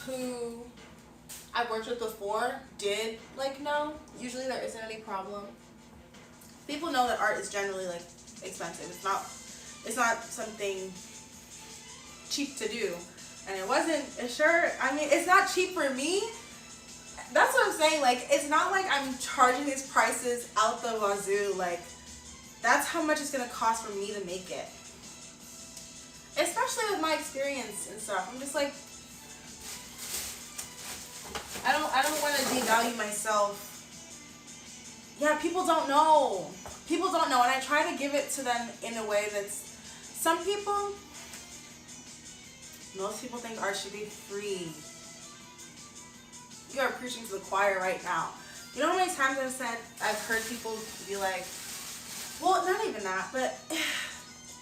who I worked with before did like know. Usually there isn't any problem. People know that art is generally like expensive. It's not something cheap to do, and it wasn't. Sure, I mean, it's not cheap for me. That's what I'm saying. Like, it's not like I'm charging these prices out the wazoo. Like, that's how much it's gonna cost for me to make it. Especially with my experience and stuff. I'm just like, I don't want to devalue myself. Yeah, people don't know. People don't know, and I try to give it to them in a way that's. Some people, most people think art should be free. You are preaching to the choir right now. You know how many times I've heard people be like, well, not even that, but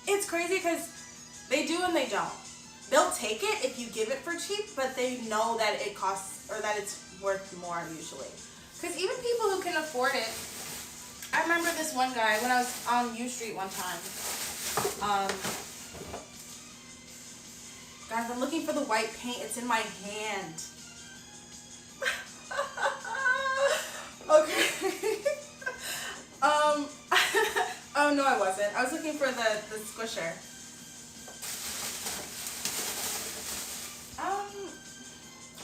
it's crazy because they do and they don't. They'll take it if you give it for cheap, but they know that it costs, or that it's worth more usually. Because even people who can afford it, I remember this one guy when I was on U Street one time. Guys, I'm looking for the white paint. It's in my hand. Okay. Oh no, I wasn't. I was looking for the squisher.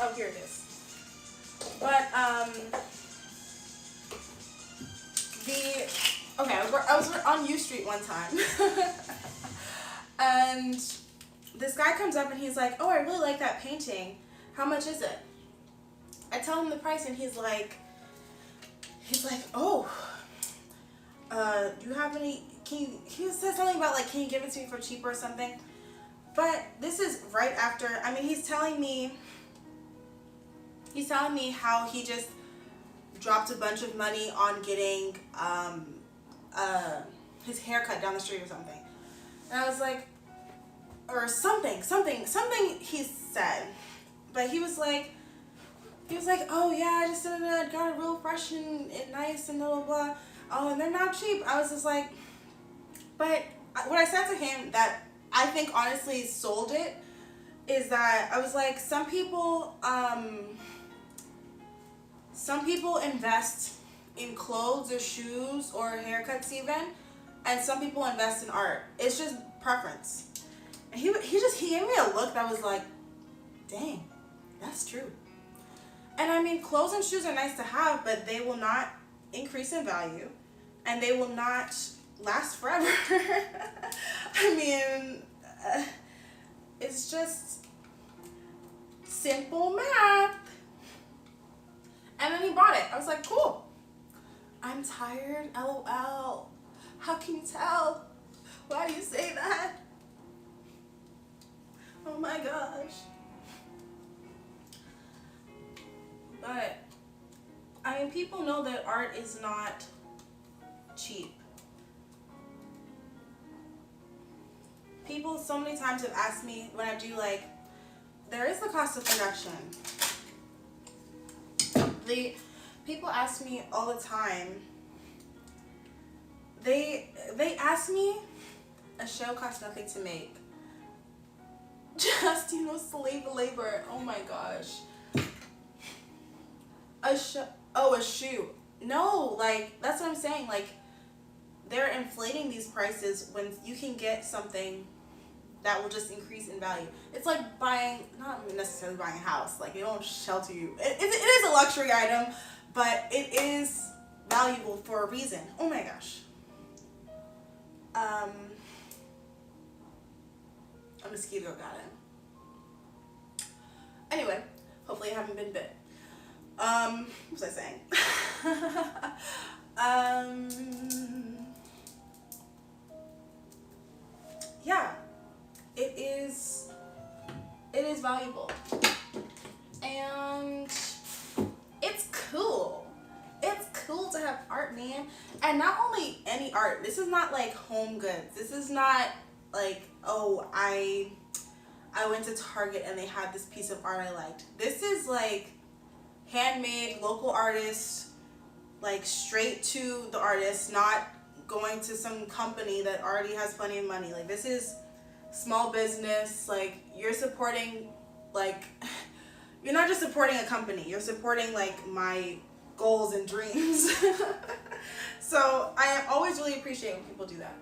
Oh, here it is. But I was on U Street one time, and this guy comes up and he's like, "Oh, I really like that painting. How much is it?" I tell him the price, and he's like, "Oh, do you have any? He said something about like, can you give it to me for cheaper or something?" But this is right after. I mean, he's telling me how he just dropped a bunch of money on getting his hair cut down the street or something, and I was like, or something he said, but he was like, oh yeah, I just got it real fresh and nice and blah blah blah. Oh, and they're not cheap. I was just like, but what I said to him that I think honestly sold it is that I was like, some people invest in clothes or shoes or haircuts even, and some people invest in art. It's just preference. And he gave me a look that was like, dang, that's true. And I mean, clothes and shoes are nice to have, but they will not increase in value, and they will not last forever. I mean, it's just simple math. And then he bought it. I was like, cool. I'm tired, LOL. How can you tell? Why do you say that? Oh my gosh. But, I mean, people know that art is not cheap. People so many times have asked me when I do, like, there is the cost of production. People ask me all the time. They ask me, a show costs nothing to make. Just, you know, slave labor. Oh my gosh. A shoe. No, like, that's what I'm saying. Like, they're inflating these prices when you can get something that will just increase in value. It's like buying, not necessarily buying a house. Like, they don't shelter you. It is a luxury item, but it is valuable for a reason. Oh my gosh. A mosquito got in. Anyway, hopefully I haven't been bit. What was I saying? Yeah, it is valuable, and it's cool. It's cool to have art, man. And not only any art. This is not like home goods. This is not like, oh, I went to Target and they had this piece of art I liked. This is like handmade, local artists, like straight to the artist, not going to some company that already has plenty of money. Like, this is small business. Like, you're supporting, like, you're not just supporting a company, you're supporting like my goals and dreams. So I always really appreciate when people do that.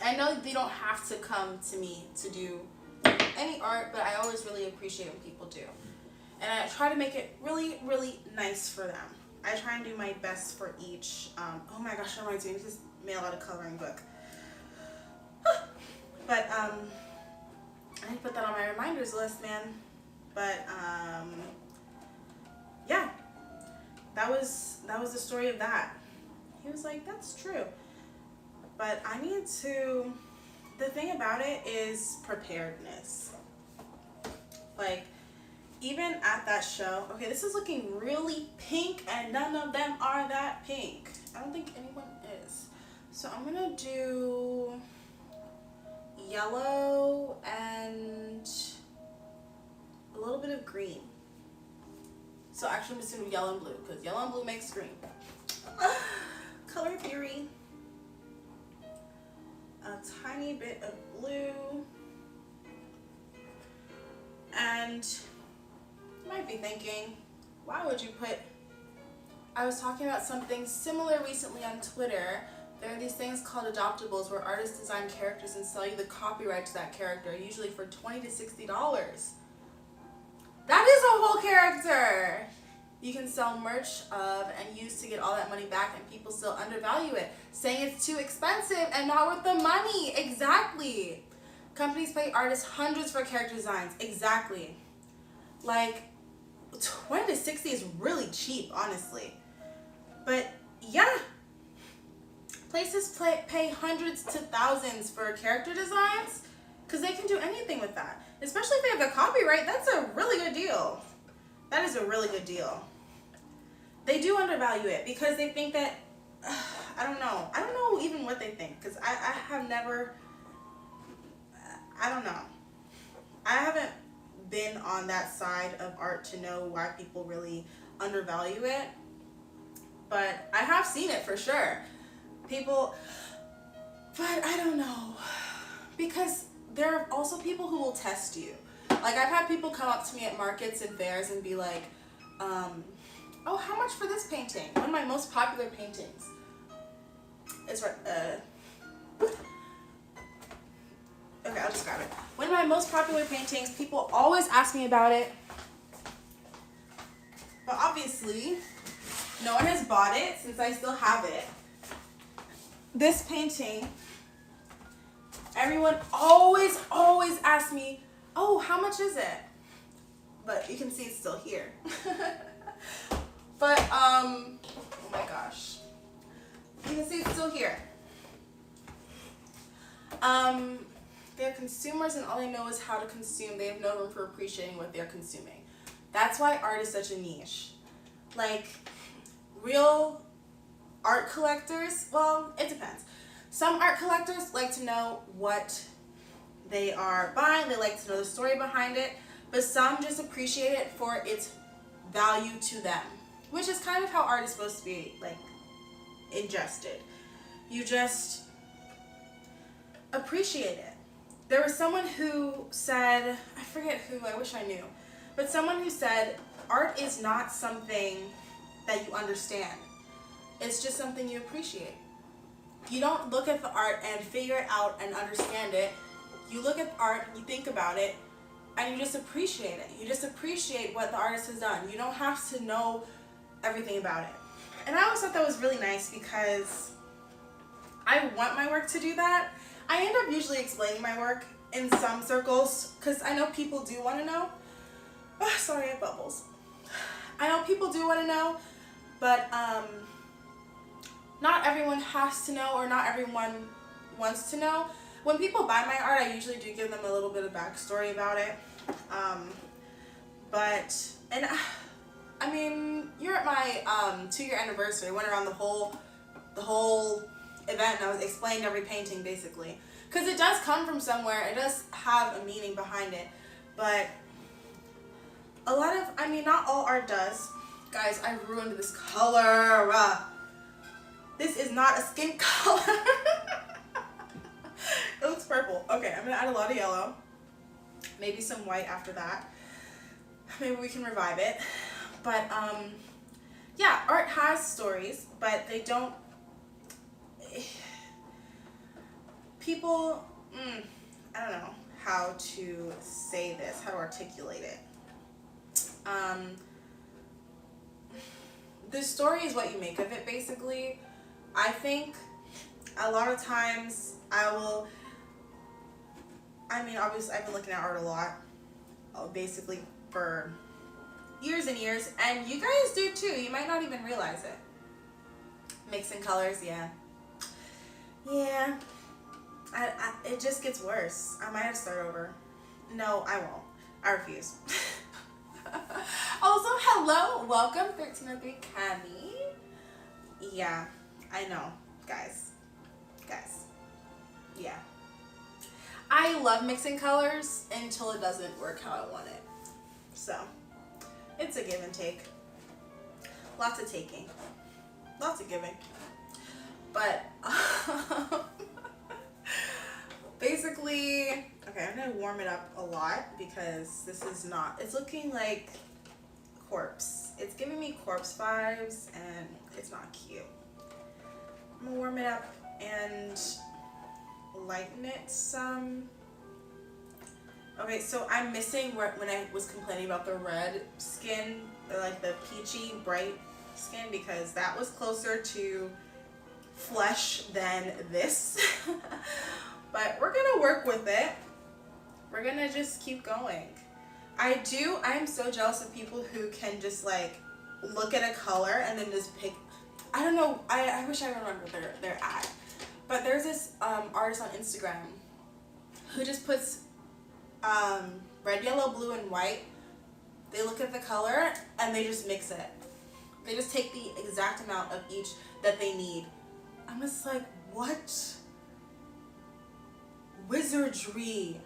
I know they don't have to come to me to do any art, but I always really appreciate when people do. And I try to make it really, really nice for them. I try and do my best for each. Oh my gosh, what am I doing? Just mail out a coloring book. But I didn't put that on my reminders list, man. But yeah, that was the story of that. He was like, that's true. But I need to, the thing about it is preparedness. Like, even at that show, okay, this is looking really pink and none of them are that pink. I don't think anyone is. So I'm gonna do yellow and a little bit of green. So actually I'm just gonna do yellow and blue because yellow and blue makes green. Color theory. A tiny bit of blue. And you might be thinking, why would you put, I was talking about something similar recently on Twitter. There are these things called adoptables where artists design characters and sell you the copyright to that character, usually for $20 to $60. That is a whole character you can sell merch of and use to get all that money back, and people still undervalue it, saying it's too expensive and not worth the money. Exactly. Companies pay artists hundreds for character designs. Exactly. Like, 20 to 60 is really cheap, honestly. But yeah, places pay hundreds to thousands for character designs because they can do anything with that. Especially if they have the copyright, that's a really good deal. That is a really good deal. They do undervalue it because they think that, I don't know even what they think, because I have never, I don't know. I haven't been on that side of art to know why people really undervalue it, but I have seen it for sure. People, but I don't know, because there are also people who will test you. Like, I've had people come up to me at markets and fairs and be like, oh, how much for this painting? One of my most popular paintings. It's right, okay, I'll just grab it. One of my most popular paintings, people always ask me about it. But obviously, no one has bought it since I still have it. This painting, everyone always asks me, oh, how much is it? But you can see it's still here. But, oh my gosh. You can see it's still here. They're consumers and all they know is how to consume. They have no room for appreciating what they're consuming. That's why art is such a niche. Like, real art collectors, well, it depends. Some art collectors like to know what they are buying. They like to know the story behind it. But some just appreciate it for its value to them. Which is kind of how art is supposed to be, like, ingested. You just appreciate it. There was someone who said, I forget who, I wish I knew, but someone who said, art is not something that you understand. It's just something you appreciate. You don't look at the art and figure it out and understand it. You look at the art, you think about it, and you just appreciate it. You just appreciate what the artist has done. You don't have to know everything about it. And I always thought that was really nice because I want my work to do that. I end up usually explaining my work in some circles because I know people do want to know. Oh, sorry, I have bubbles. I know people do want to know, but not everyone has to know or not everyone wants to know. When people buy my art, I usually do give them a little bit of backstory about it. I mean, you're at my 2-year anniversary. I went around the whole event and I was explaining every painting basically. Because it does come from somewhere, it does have a meaning behind it. But a lot of, I mean, not all art does. Guys, I ruined this color. This is not a skin color. It looks purple. Okay, I'm gonna add a lot of yellow. Maybe some white after that. Maybe we can revive it. But yeah, art has stories, but they don't. People, I don't know how to say this, how to articulate it. The story is what you make of it, basically. I think a lot of times obviously I've been looking at art a lot, basically for years and years, and you guys do too. You might not even realize it. Mixing colors, yeah. It just gets worse. I might have to start over. No, I won't. I refuse. Also, hello, welcome, 1303 Cami. Yeah, I know, guys. Yeah. I love mixing colors until it doesn't work how I want it. So, it's a give and take. Lots of taking. Lots of giving. But, basically, okay, I'm going to warm it up a lot because this is not, it's looking like corpse. It's giving me corpse vibes and it's not cute. I'm going to warm it up and lighten it some. Okay, so I'm missing when I was complaining about the red skin, like the peachy bright skin, because that was closer to flesh than this. But we're gonna work with it. We're gonna just keep going. I'm so jealous of people who can just like look at a color and then just pick. I don't know, I wish I remember their ad. But there's this artist on Instagram who just puts red, yellow, blue, and white. They look at the color and they just mix it. They just take the exact amount of each that they need. I'm just like, what? Wizardry,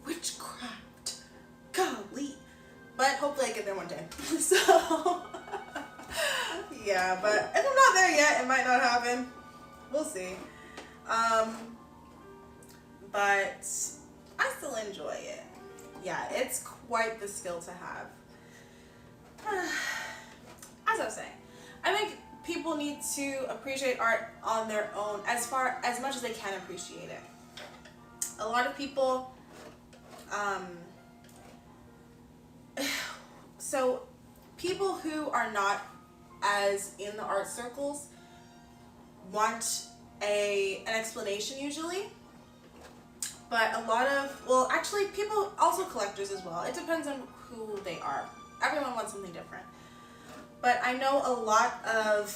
witchcraft, golly. But hopefully I get there one day. So, yeah, but if I'm not there yet, it might not happen. We'll see. But I still enjoy it. Yeah, it's quite the skill to have. As I was saying, I think people need to appreciate art on their own as much as they can appreciate it. A lot of people, so people who are not as in the art circles want an explanation usually. But a lot of, well, actually people, also collectors as well. It depends on who they are. Everyone wants something different. But I know a lot of,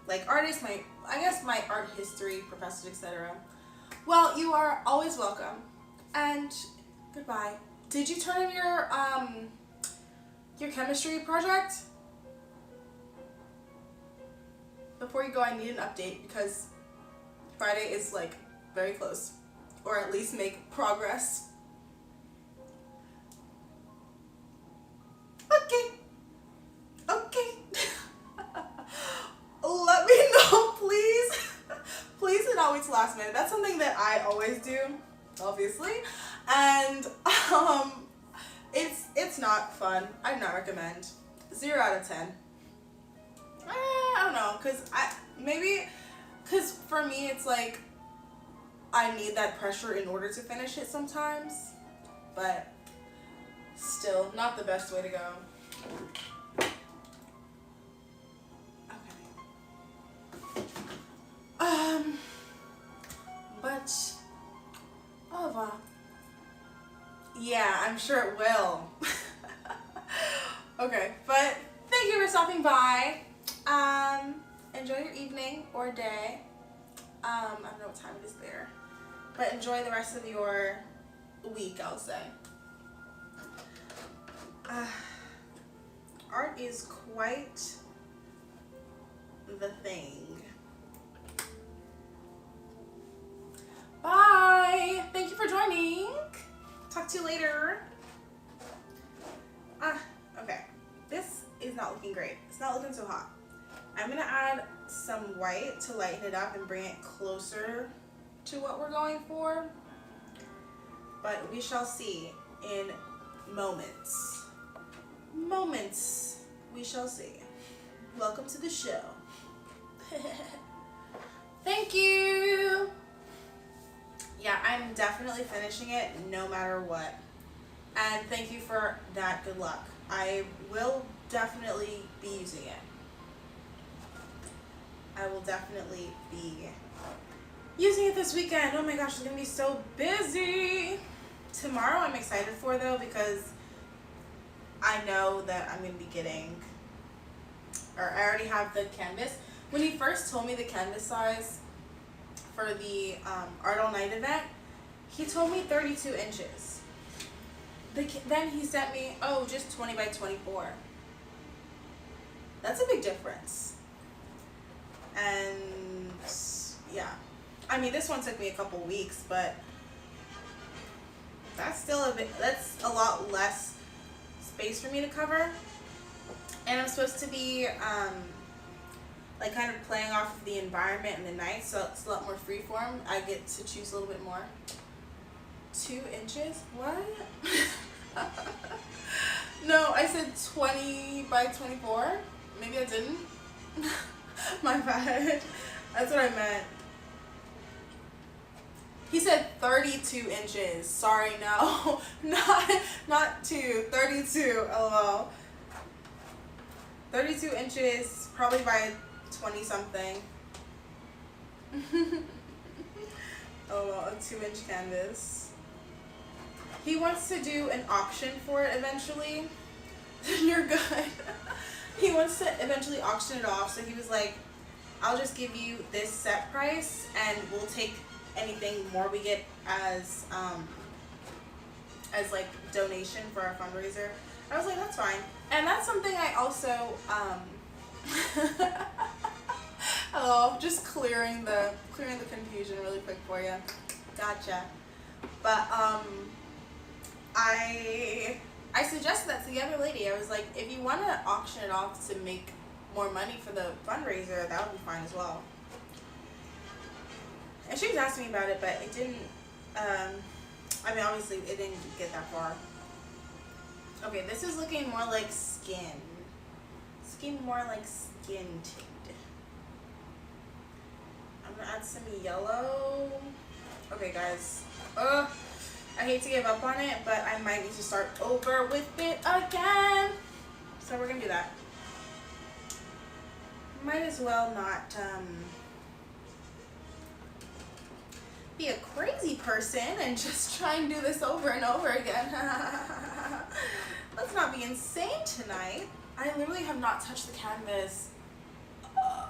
like artists, I guess my art history professors, etc., Well, you are always welcome. And goodbye. Did you turn in your chemistry project? Before you go, I need an update because Friday is like very close, or at least make progress. Okay. Okay. Let me know, please. Please do not wait till last minute. That's something that I always do, obviously, and it's not fun. I do not recommend. 0 out of 10. I don't know, cause for me it's like I need that pressure in order to finish it sometimes, but still not the best way to go. But yeah, I'm sure it will. Okay, but thank you for stopping by. Enjoy your evening or day. I don't know what time it is there, but enjoy the rest of your week, I'll say. Art is quite the thing. Bye. Thank you for joining. Talk to you later. Okay. This is not looking great. It's not looking so hot. I'm gonna add some white to lighten it up and bring it closer to what we're going for. But we shall see in moments. Moments. We shall see. Welcome to the show. Thank you. Yeah, I'm definitely finishing it no matter what. And thank you for that. Good luck. I will definitely be using it. I will definitely be using it this weekend. Oh my gosh, it's going to be so busy. Tomorrow I'm excited for though because I know that I'm going to be getting, or I already have the canvas. When he first told me the canvas size for the Art All Night event, he told me 32 inches. Then he sent me, oh, just 20 by 24. That's a big difference. And yeah, I mean, this one took me a couple weeks, but that's a lot less space for me to cover. And I'm supposed to be like kind of playing off of the environment and the night, so it's a lot more freeform. I get to choose a little bit more. 2 inches? What? No, I said 20 by 24. Maybe I didn't. My bad. That's what I meant. He said 32 inches. Sorry, no. Not 2. 32. LOL. 32 inches, probably by 20 something. Oh, a 2-inch canvas. He wants to do an auction for it eventually. You're good. He wants to eventually auction it off, so he was like, I'll just give you this set price and we'll take anything more we get as like donation for our fundraiser. I was like, that's fine. And that's something I also hello, just clearing the confusion really quick for you. Gotcha. But I suggested that to the other lady. I was like, if you want to auction it off to make more money for the fundraiser, that would be fine as well. And she was asking me about it, but it didn't, I mean, obviously it didn't get that far. Okay, this is looking more like skin. It's looking more like skin tinted. I'm gonna add some yellow. Okay, guys. I hate to give up on it, but I might need to start over with it again. So we're gonna do that. Might as well not be a crazy person and just try and do this over and over again. Let's not be insane tonight. I literally have not touched the canvas.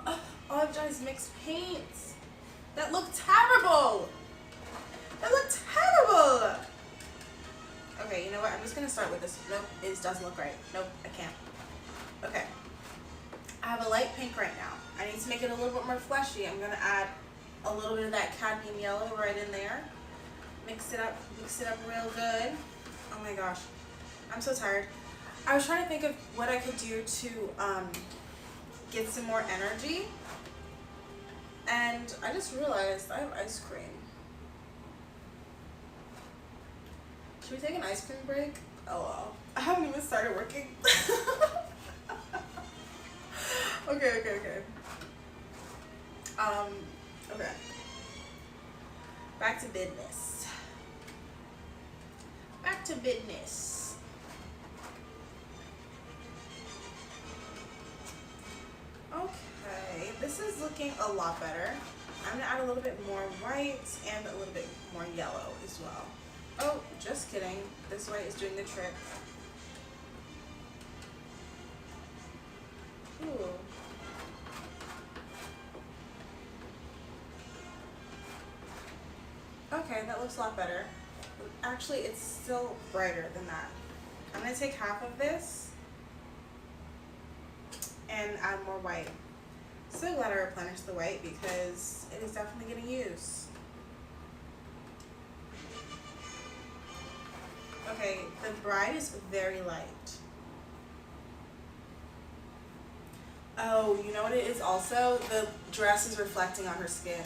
All I've done is mix paints. That look terrible. It looked terrible. Okay, you know what? I'm just gonna start with this. Nope, it doesn't look right. Nope, I can't. Okay. I have a light pink right now. I need to make it a little bit more fleshy. I'm gonna add a little bit of that cadmium yellow right in there. Mix it up real good. Oh my gosh, I'm so tired. I was trying to think of what I could do to get some more energy, and I just realized I have ice cream. Should we take an ice cream break? Oh well. I haven't even started working. Okay. Okay. Back to business. Okay, this is looking a lot better. I'm gonna add a little bit more white and a little bit more yellow as well. Oh, just kidding. This white is doing the trick. Ooh. Okay, that looks a lot better. Actually, it's still brighter than that. I'm going to take half of this and add more white. So glad I replenished the white because it is definitely getting used. Okay, the bride is very light. Oh, you know what it is also? The dress is reflecting on her skin.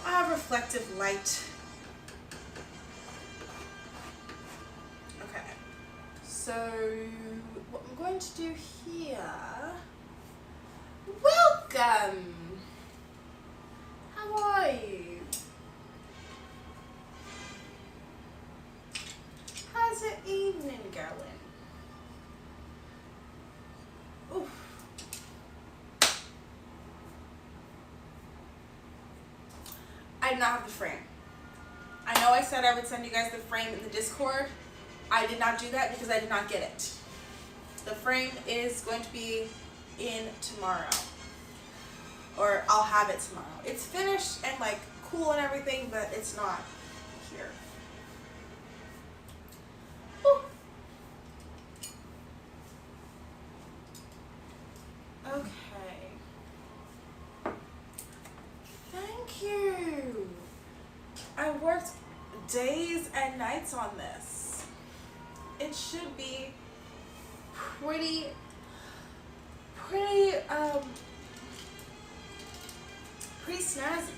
I have reflective light. Okay, so what I'm going to do here, welcome! How are you? How's your evening going? Oof. I did not have the frame. I know I said I would send you guys the frame in the Discord. I did not do that because I did not get it. The frame is going to be in tomorrow. Or I'll have it tomorrow. It's finished and like cool and everything, but it's not here. Whew. Okay. Thank you. I worked days and nights on this. It should be pretty snazzy.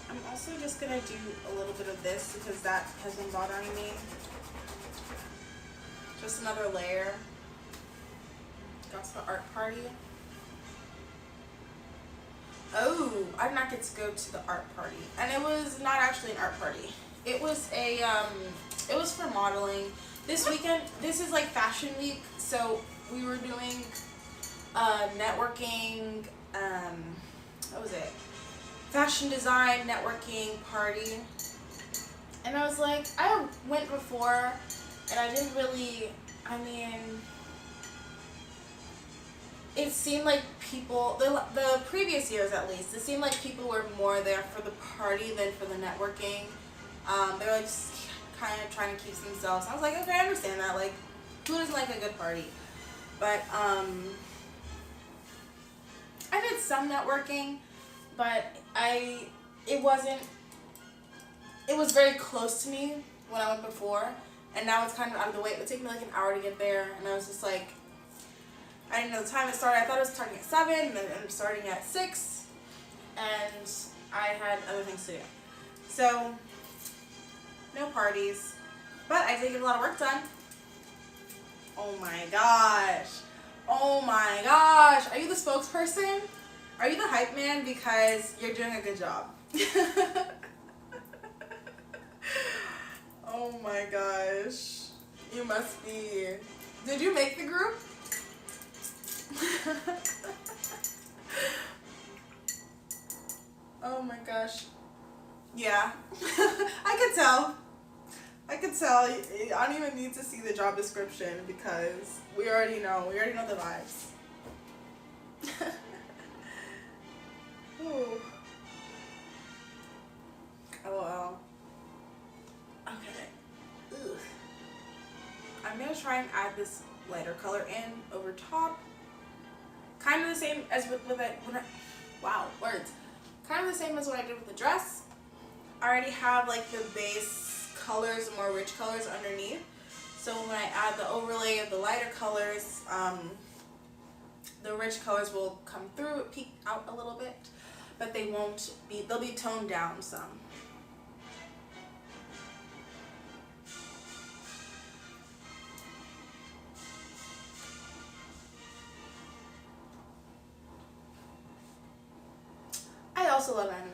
I'm also just gonna do a little bit of this because that has been bothering me. Just another layer. Got to the art party. Oh, I did not get to go to the art party, and it was not actually an art party. It was a it was for modeling. This weekend, this is like fashion week, so we were doing networking. What was it? Fashion design networking party, and I was like, I went before, and I didn't really. I mean, it seemed like people, the previous years at least, it seemed like people were more there for the party than for the networking. They were like kind of trying to keep to themselves. I was like, okay, I understand that. Like, who doesn't like a good party? But I did some networking, but it was very close to me when I went before, and now it's kind of out of the way. It would take me like an hour to get there, and I was just like, I didn't know the time it started. I thought it was starting at 7, and then it was starting at 6, and I had other things to do. So, no parties, but I did get a lot of work done. Oh my gosh. Oh my gosh. Are you the spokesperson? Are you the hype man? Because you're doing a good job. Oh my gosh. You must be. Did you make the group? Oh my gosh. Yeah. I could tell. I don't even need to see the job description because we already know the vibes. Ooh. LOL. Okay. Ugh. I'm gonna try and add this lighter color in over top. Kind of the same as with it when I, wow, words. Kind of the same as what I did with the dress. I already have like the base colors, the more rich colors underneath. So when I add the overlay of the lighter colors, the rich colors will come through, peek out a little bit, but they won't be, they'll be toned down some. I also love anime.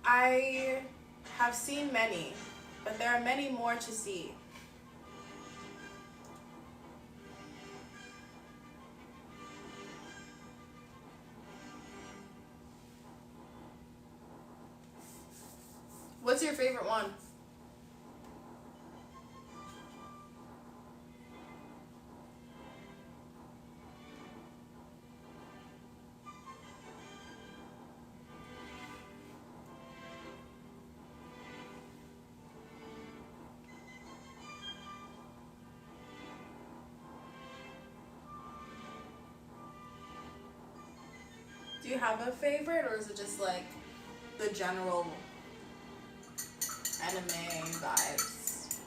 I have seen many, but there are many more to see. What's your favorite one? Do you have a favorite, or is it just like the general anime vibes?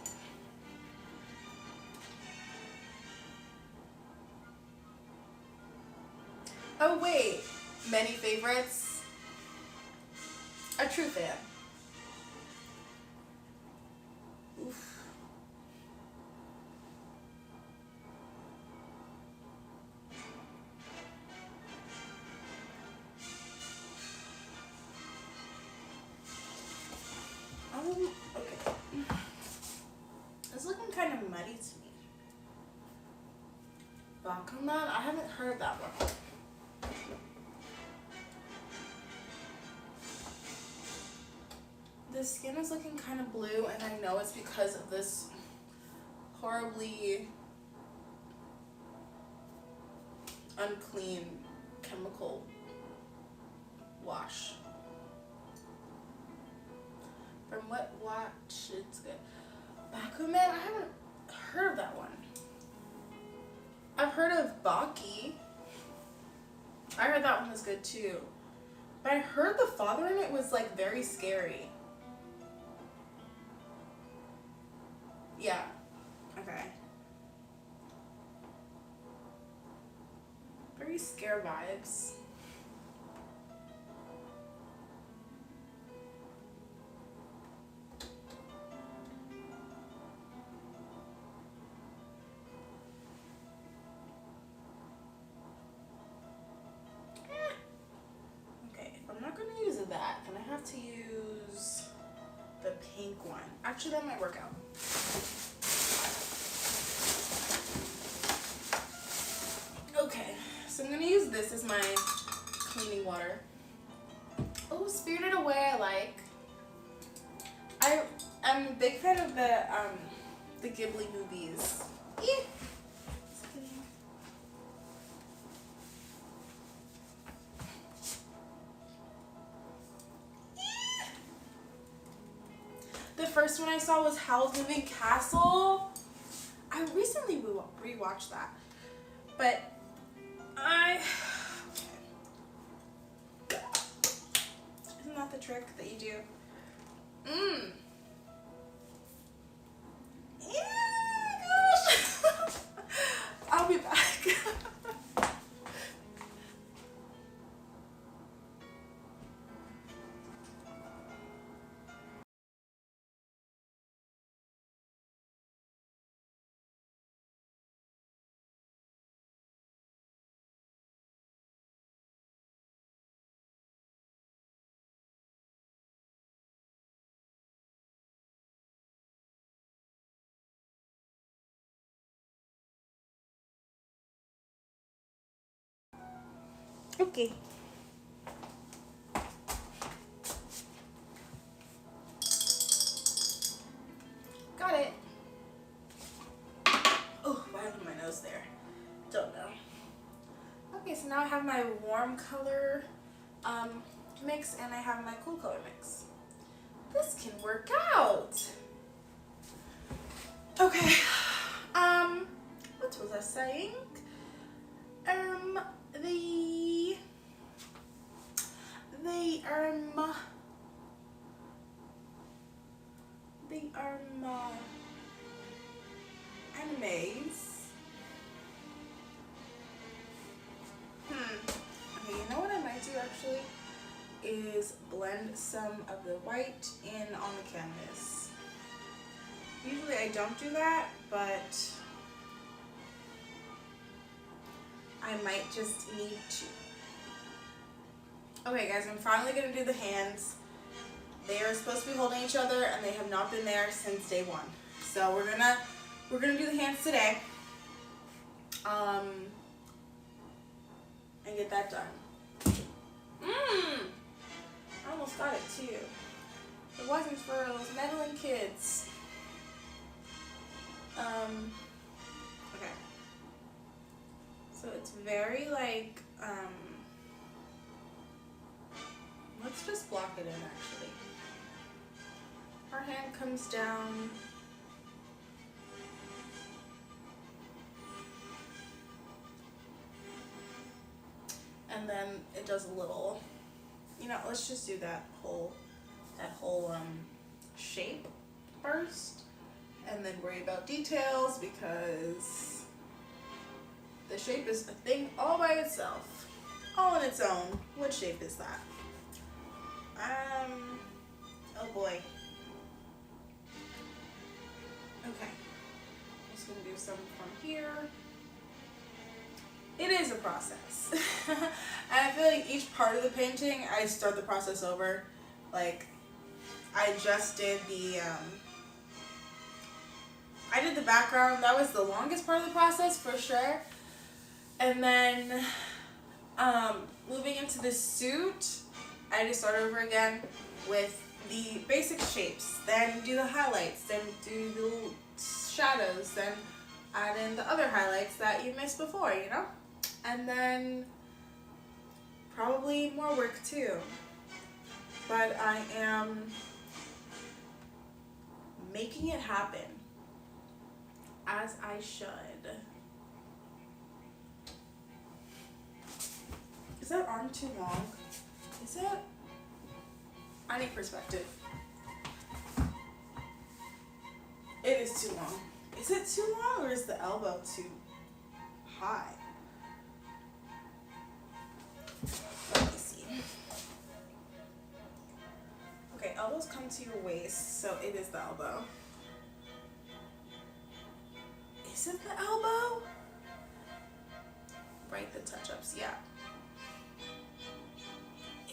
Oh wait, many favorites? A true fan. Oof. Okay. It's looking kind of muddy to me. Bakuman? I haven't heard that one. The skin is looking kind of blue, and I know it's because of this horribly unclean chemical wash. From what watch, it's good. Bakuman? I haven't heard of that one. I've heard of Baki. I heard that one was good too. But I heard the father in it was like very scary. Yeah. Okay. Very scare vibes. That, then I have to use the pink one. Actually, that might work out. Okay, so I'm gonna use this as my cleaning water. Oh, Spirited Away I like. I'm a big fan of the Ghibli movies. Yeah. The first one I saw was Howl's Moving Castle. I recently rewatched that, but isn't that the trick that you do? Yeah, gosh. I'll be back. Okay. Got it. Oh, why have my nose there? Don't know. Okay, so now I have have my warm color mix and I have my cool color mix. This can work out. Okay. What was I saying? Animes. Okay, you know what I might do actually is blend some of the white in on the canvas. Usually I don't do that, but I might just need to. Okay guys, I'm finally gonna do the hands. They are supposed to be holding each other and they have not been there since day one. So we're gonna do the hands today. And get that done. I almost got it too. It wasn't for those meddling kids. Okay. So it's very like, let's just block it in actually. Our hand comes down. And then it does a little, you know, let's just do that whole shape first and then worry about details because the shape is a thing all by itself, all on its own. What shape is that? Oh boy. Okay, I'm just gonna do some from here. It is a process. And I feel like each part of the painting, I start the process over. Like, I just did I did the background. That was the longest part of the process for sure. And then, moving into the suit, I just start over again with the basic shapes. Then do the highlights, then do the shadows, then add in the other highlights that you missed before, you know? And then probably more work too. But I am making it happen as I should. Is that arm too long? Is it? I need perspective. It is too long. Is it too long or is the elbow too high? Let me see. Okay, elbows come to your waist, so it is the elbow. Is it the elbow? Right, the touch-ups, yeah.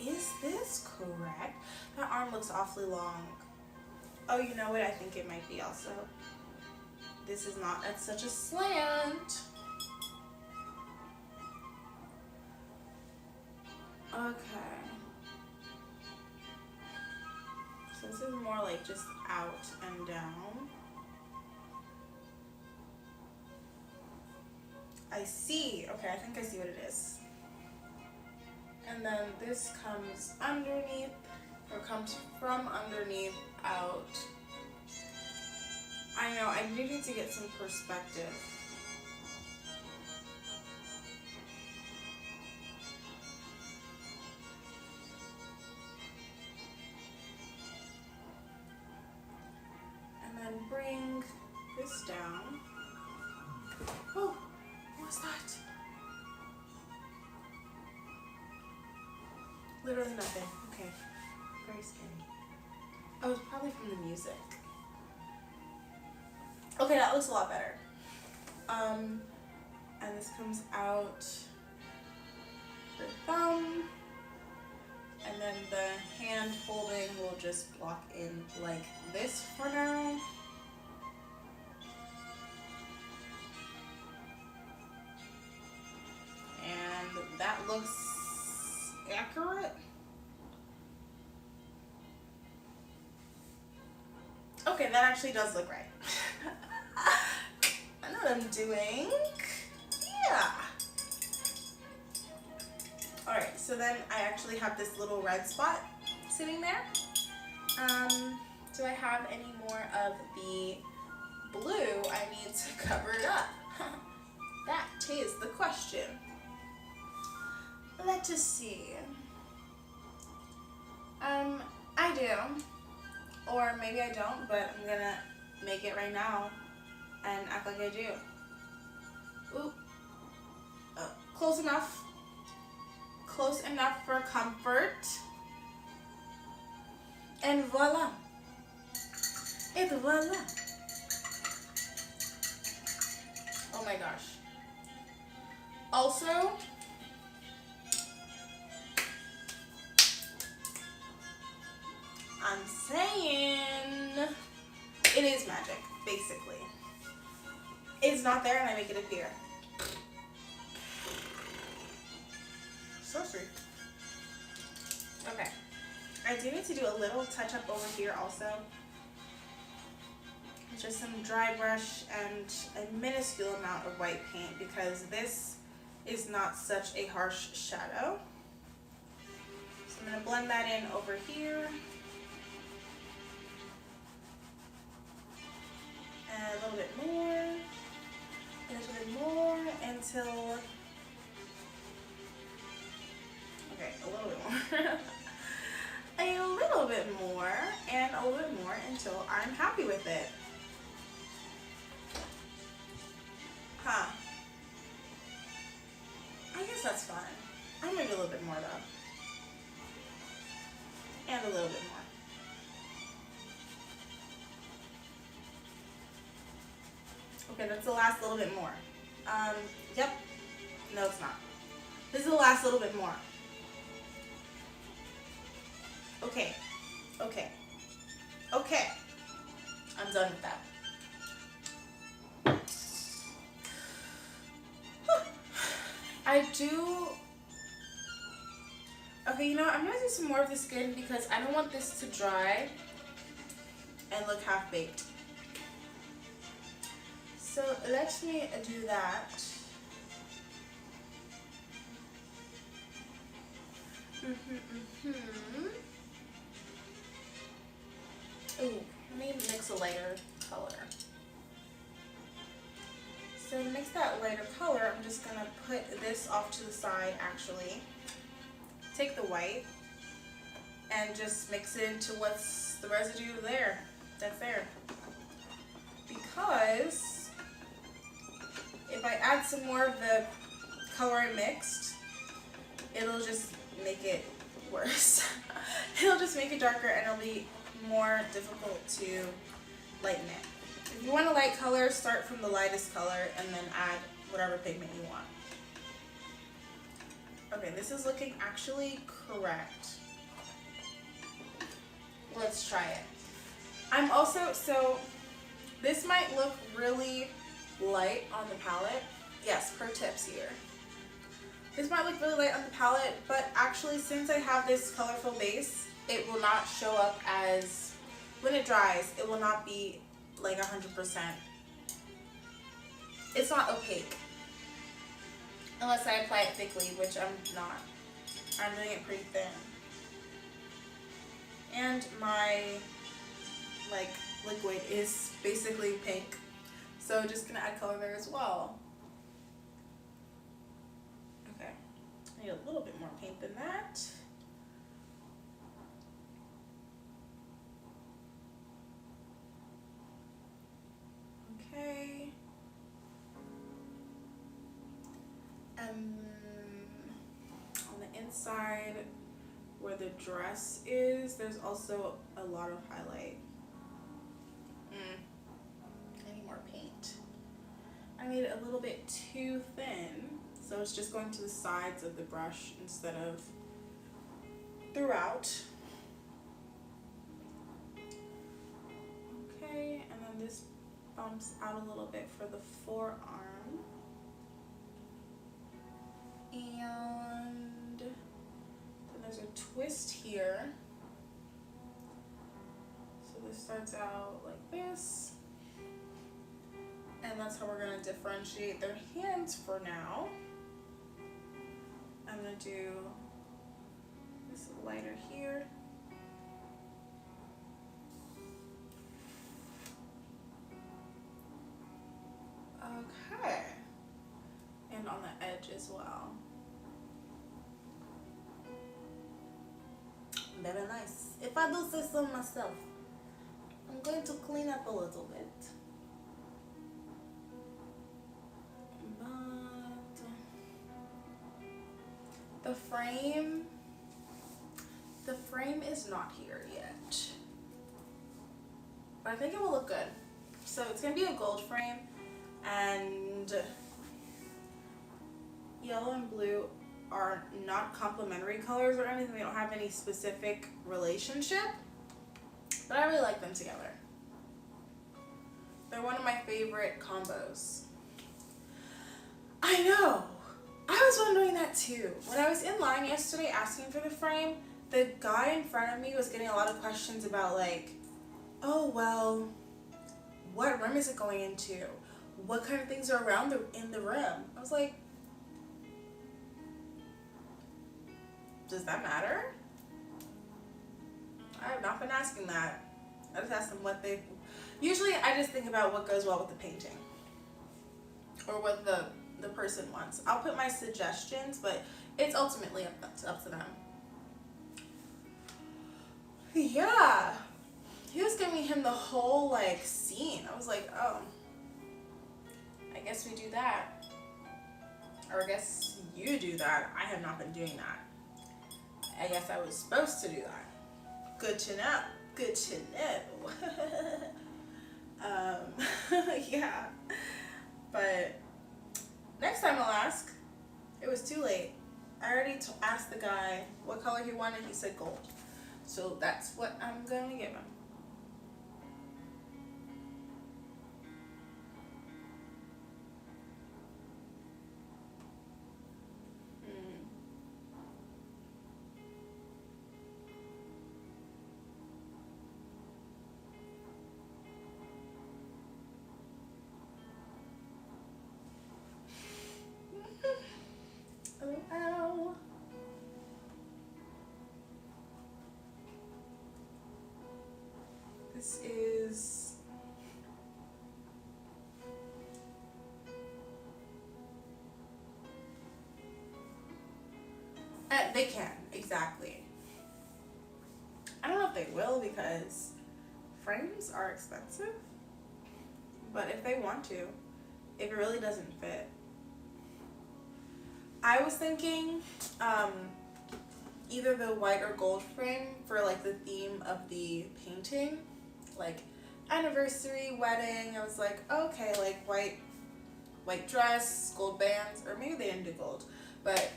Is this correct? That arm looks awfully long. Oh, you know what? I think it might be also. This is not at such a slant. Okay. So this is more like just out and down. I see. Okay, I think I see what it is. And then this comes underneath, or comes from underneath out. I know, I do need to get some perspective. And then bring this down. Oh, what's that? Literally nothing. Okay. Very scary. Oh, it's probably from the music. Okay, that looks a lot better. And this comes out the thumb, and then the hand holding will just block in like this for now. And that looks accurate. Okay, that actually does look right. I know what I'm doing. Yeah. Alright, so then I actually have this little red spot sitting there. Do I have any more of the blue? I need to cover it up. That is the question. Let us see. I do. Or maybe I don't, but I'm gonna make it right now and act like I do. Ooh. Oh, close enough. Close enough for comfort. And voila. Et voila. Oh my gosh. Also, I'm saying it is magic, basically. It's not there and I make it appear. So sweet. Okay. I do need to do a little touch up over here also. Just some dry brush and a minuscule amount of white paint because this is not such a harsh shadow. So I'm going to blend that in over here. And a little bit more. And a little bit more until... Okay, a little bit more. A little bit more and a little bit more until I'm happy with it. Huh. I guess that's fine. I'm gonna do a little bit more though. And a little bit more. Okay, that's the last little bit more. Yep. No, it's not. This is the last little bit more. Okay. Okay. Okay. I'm done with that. I do... Okay, you know what? I'm going to do some more of the skin because I don't want this to dry and look half-baked. So let me do that. Ooh, let me mix a lighter color. So to mix that lighter color, I'm just going to put this off to the side actually. Take the white and just mix it into what's the residue there, that's there. Because if I add some more of the color I mixed, it'll just make it worse. It'll just make it darker and it'll be more difficult to lighten it. If you want a light color, start from the lightest color and then add whatever pigment you want. Okay, this is looking actually correct. Let's try it. I'm also, so this might look really light on the palette. Yes, pro tips here. This might look really light on the palette, but actually since I have this colorful base, it will not show up as, when it dries, it will not be like 100%. It's not opaque. Unless I apply it thickly, which I'm not. I'm doing it pretty thin. And my liquid is basically pink. So just gonna add color there as well. Okay, I need a little bit more paint than that. Okay. On the inside where the dress is, there's also a lot of highlight. I need more paint. I made it a little bit too thin, so it's just going to the sides of the brush instead of throughout. Okay, and then this bumps out a little bit for the forearm. And then there's a twist here. So this starts out like this. And that's how we're going to differentiate their hands for now. I'm gonna do this lighter here. Okay. And on the edge as well. Very nice. If I do say so myself, I'm going to clean up a little bit. But the frame is not here yet. But I think it will look good. So it's gonna be a gold frame, and yellow and blue are not complementary colors or anything. They don't have any specific relationship, but I really like them together. They're one of my favorite combos. I know. I was wondering that too. When I was in line yesterday asking for the frame, the guy in front of me was getting a lot of questions about like, oh well, what room is it going into? What kind of things are around in the room? I was like, does that matter? I have not been asking that. I just ask them what they... Usually I just think about what goes well with the painting. Or what the person wants. I'll put my suggestions, but it's ultimately up to them. Yeah. He was giving him the whole like scene. I was like, oh, I guess we do that. Or I guess you do that. I have not been doing that. I guess I was supposed to do that. Good to know. Good to know. Yeah. But next time I'll ask. It was too late. I already asked the guy what color he wanted. He said gold. So that's what I'm going to give him. Ow. This is they can, exactly. I don't know if they will because frames are expensive, but if they want to, if it really doesn't fit. I was thinking either the white or gold frame for like the theme of the painting, like anniversary, wedding. I was like, okay, like white dress, gold bands, or maybe they didn't do gold, but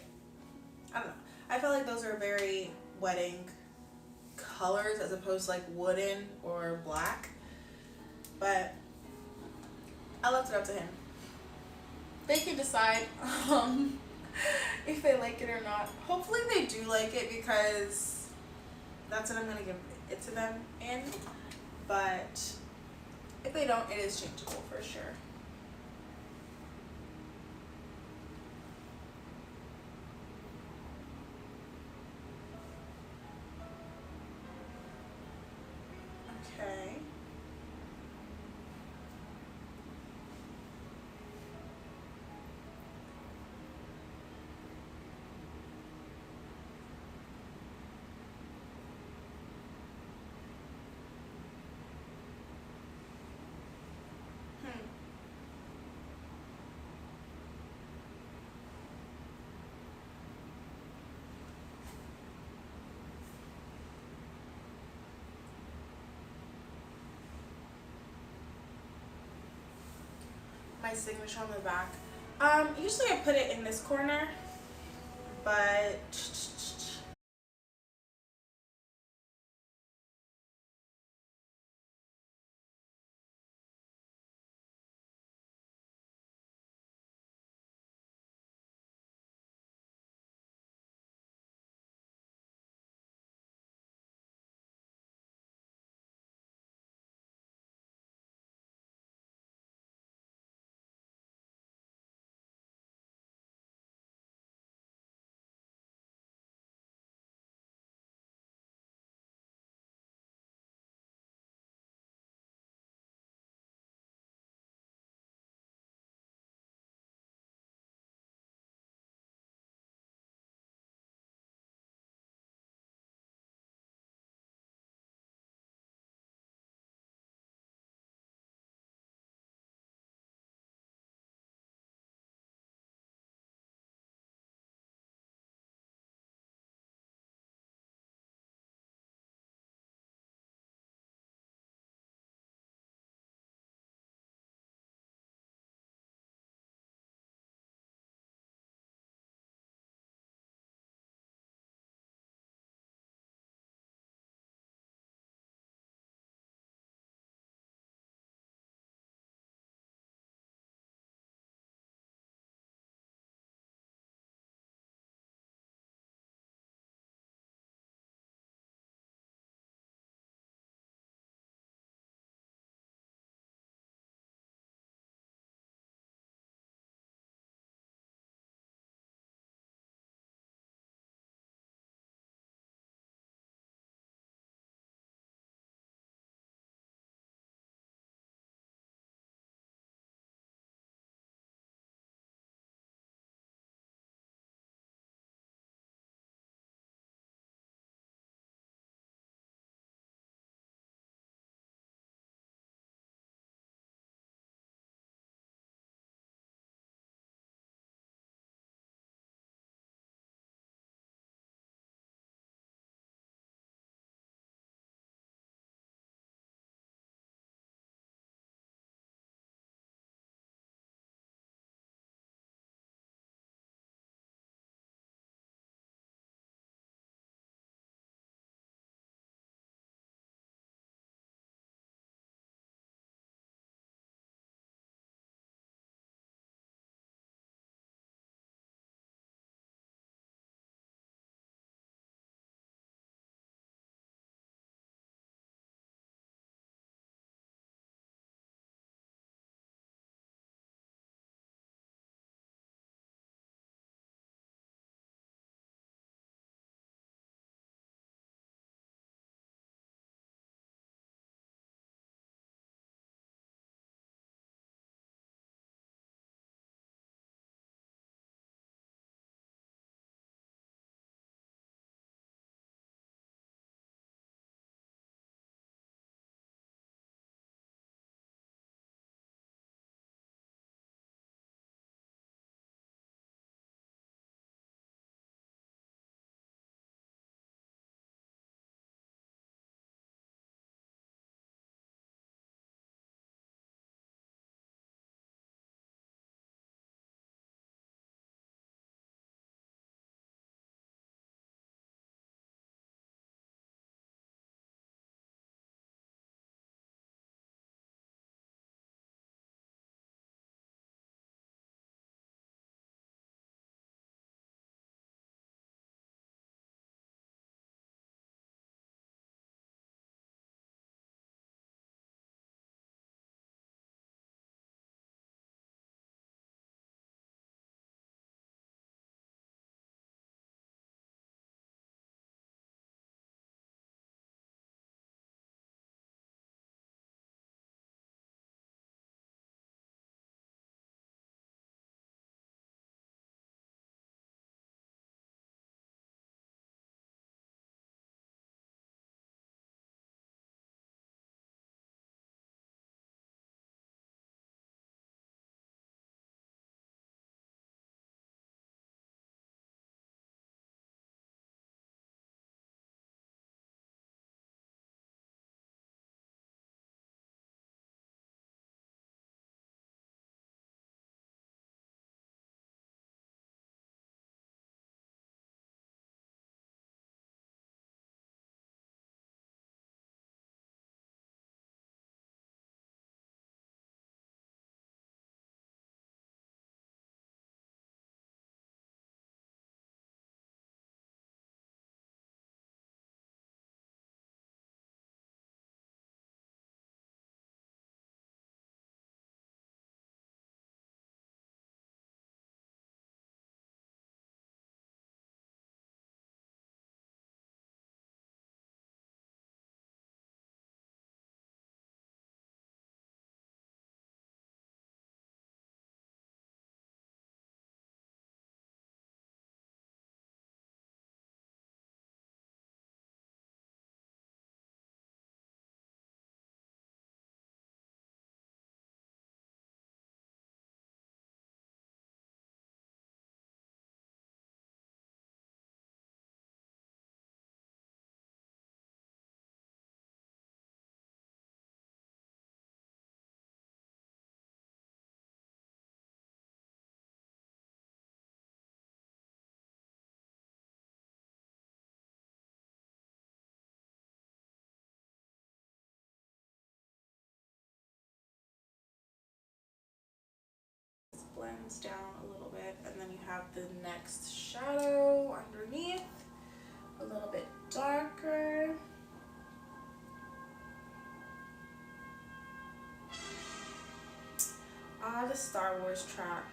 I don't know. I felt like those are very wedding colors as opposed to like wooden or black, but I left it up to him. They can decide if they like it or not. Hopefully they do like it because that's what I'm gonna give it to them in, but if they don't, it is changeable for sure. Okay. My signature on the back. Usually I put it in this corner, but blends down a little bit, and then you have the next shadow underneath, a little bit darker. Ah, the Star Wars track.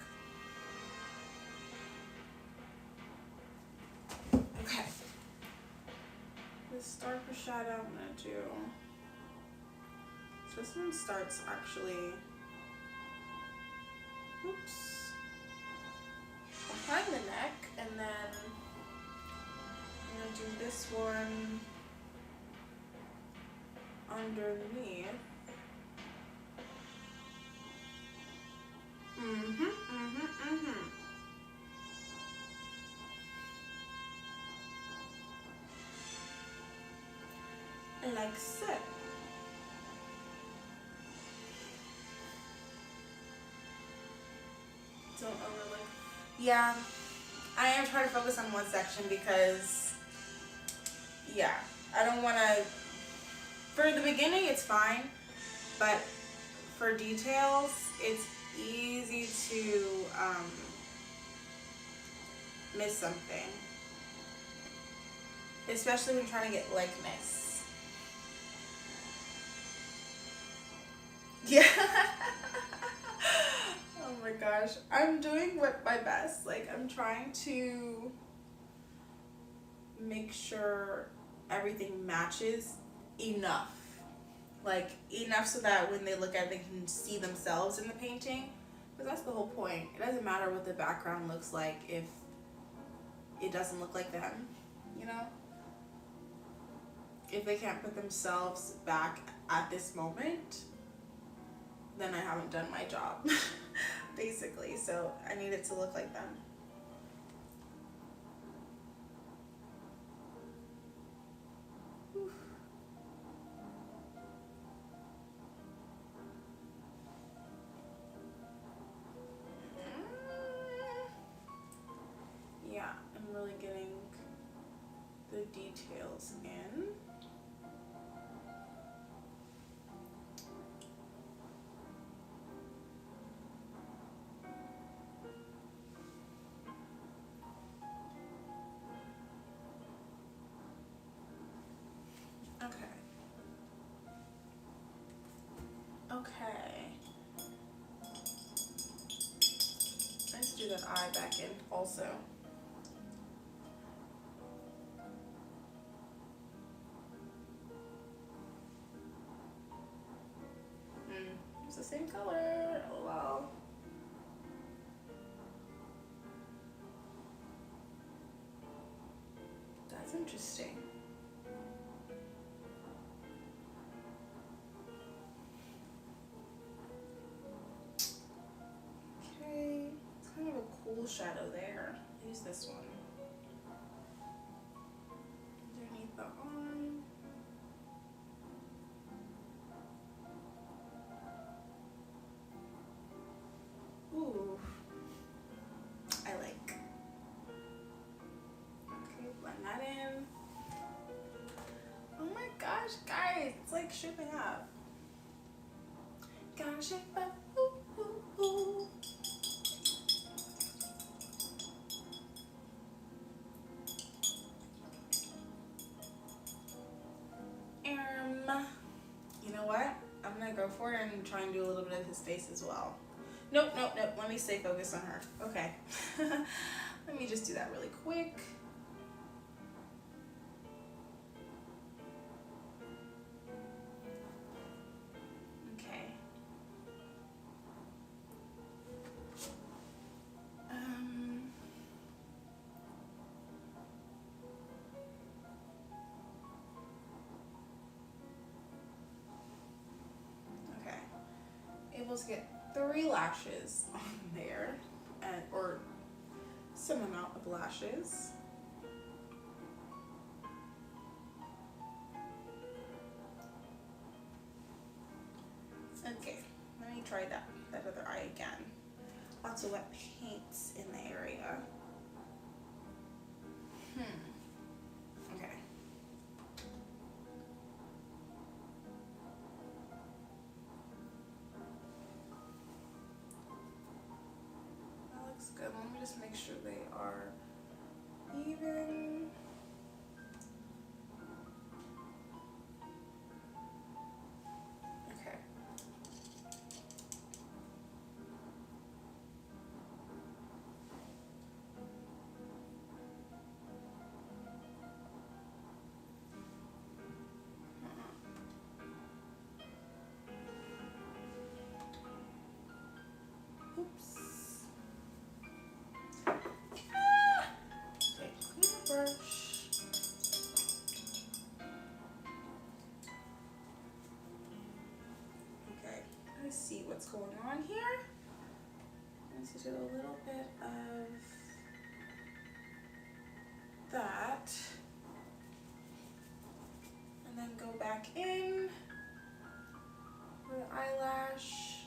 Okay. This darker shadow I'm gonna do. So this one starts actually, oops, behind the neck, and then I'm gonna do this one underneath. Like so. Don't overlook. Yeah, I am trying to focus on one section because, yeah, I don't want to, for the beginning it's fine, but for details it's easy to miss something, especially when you're trying to get likeness. Yeah. Oh my gosh, I'm doing my best. Like, I'm trying to make sure everything matches enough. Like, enough so that when they look at it, they can see themselves in the painting. Because that's the whole point. It doesn't matter what the background looks like if it doesn't look like them, you know? If they can't put themselves back at this moment, then I haven't done my job, basically. So I need it to look like them. Yeah, I'm really getting the details in. Okay. Let's do that eye back in also. It's the same color. Oh wow. That's interesting. Okay, it's kind of a cool shadow there. Use this one. Underneath the arm. Ooh, I like. Okay, blend that in. Oh my gosh, guys, it's like shaping up. Gotta shape up. Ooh, ooh, ooh. You know what? I'm gonna go for it and try and do a little bit of his face as well. Nope. Let me stay focused on her. Okay. Let me just do that really quick. Okay. Okay. Able to get 3 lashes on there, or some amount of lashes. Okay, let me try that other eye again. Lots of wet paints in the area. Okay. see what's going on here. Let's do a little bit of that. And then go back in for the eyelash.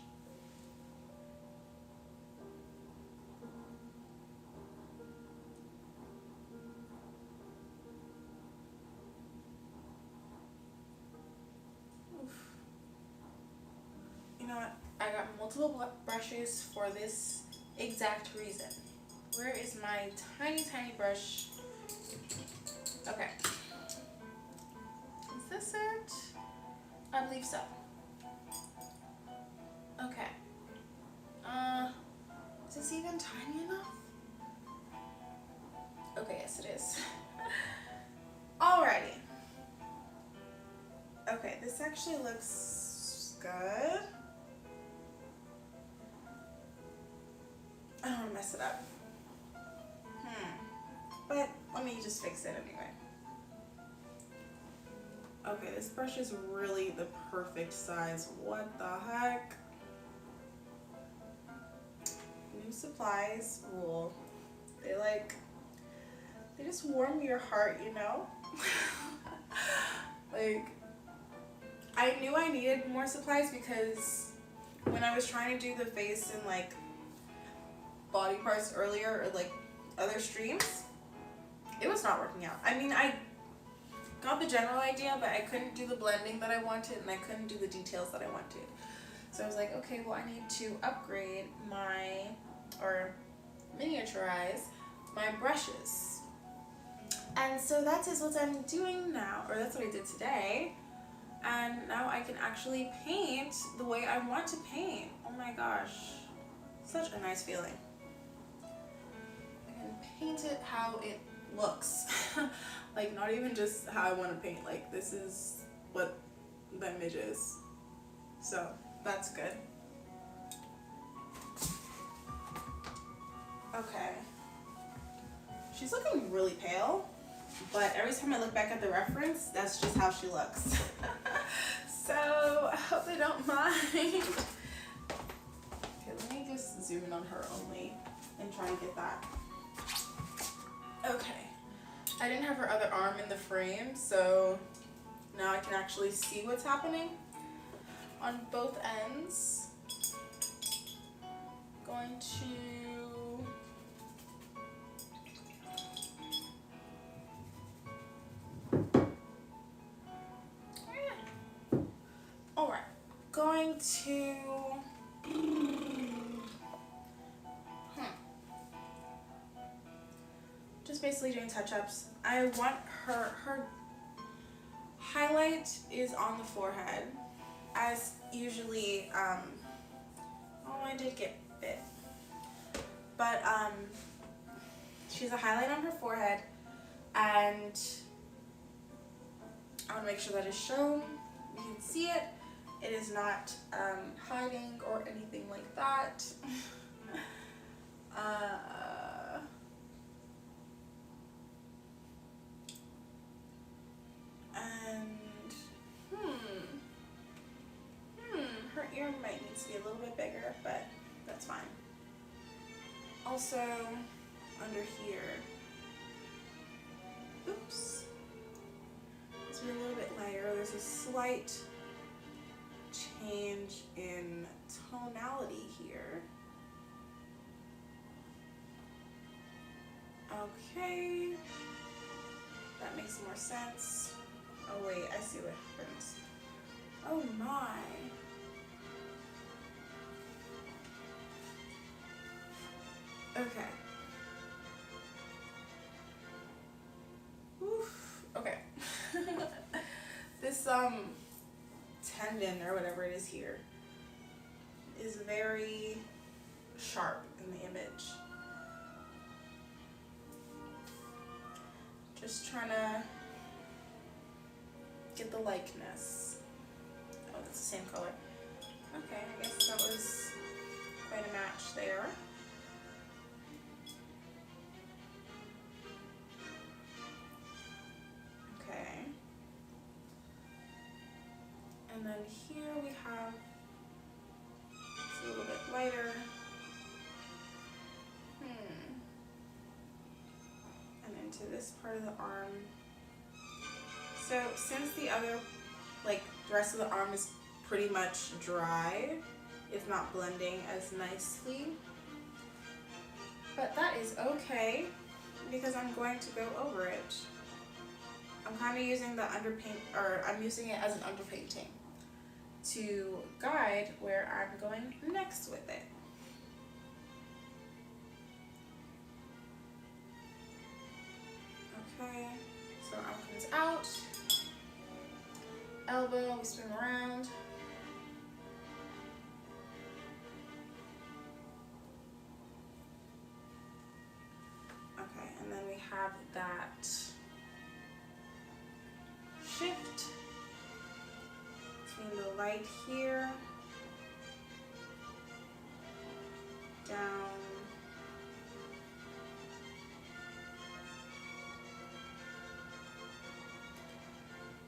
You know what? I got multiple brushes for this exact reason. Where is my tiny, tiny brush? Okay. Is this it? I believe so. Okay. Is this even tiny enough? Okay, yes it is. Alrighty. Okay, this actually looks good. I don't want to mess it up. But let me just fix it anyway. Okay, this brush is really the perfect size. What the heck? New supplies rule. They just warm your heart, you know? Like, I knew I needed more supplies because when I was trying to do the face and like body parts earlier, or like other streams, it was not working out. I mean, I got the general idea, but I couldn't do the blending that I wanted, and I couldn't do the details that I wanted. So I was like, okay, well, I need to upgrade or miniaturize my brushes. And so that is what I'm doing now, or that's what I did today. And now I can actually paint the way I want to paint. Oh my gosh, such a nice feeling. I can paint it how it looks. Like, not even just how I want to paint, like this is what the image is. So that's good. Okay, she's looking really pale, but every time I look back at the reference, that's just how she looks. So I hope they don't mind. Okay, let me just zoom in on her only and try and get that. Okay, I didn't have her other arm in the frame, so now I can actually see what's happening on both ends. Going to going to just basically doing touch-ups. I want her highlight is on the forehead, as usually. Oh, I did get bit, but she has a highlight on her forehead, and I want to make sure that is shown. You can see it. It is not hiding or anything like that. Her ear might need to be a little bit bigger, but that's fine. Also, under here, oops, it's a little bit lighter. There's a slight change in tonality here. Okay, that makes more sense. Oh wait, I see what happens. Oh my. Okay. Oof. Okay. This tendon or whatever it is here is very sharp in the image. Just trying to get the likeness. Oh, that's the same color. Okay, I guess that was quite a match there. Okay. And then here we have a little bit lighter. And into this part of the arm. So since the other, like the rest of the arm is pretty much dry, it's not blending as nicely. But that is okay because I'm going to go over it. I'm kind of using the underpaint, or I'm using it as an underpainting to guide where I'm going next with it. Okay, so arm comes out, elbow, we spin around. Okay, and then we have that shift between the light here, down,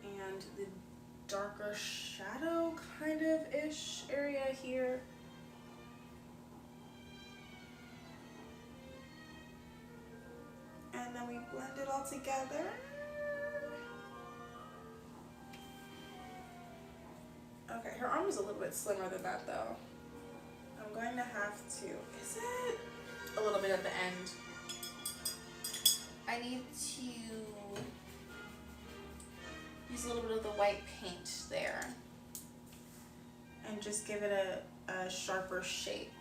and the darker shadow kind of ish area here. And then we blend it all together. Okay, her arm is a little bit slimmer than that though. I'm going to have to, is it? A little bit at the end. I need to use a little bit of the white paint there and just give it a sharper shape.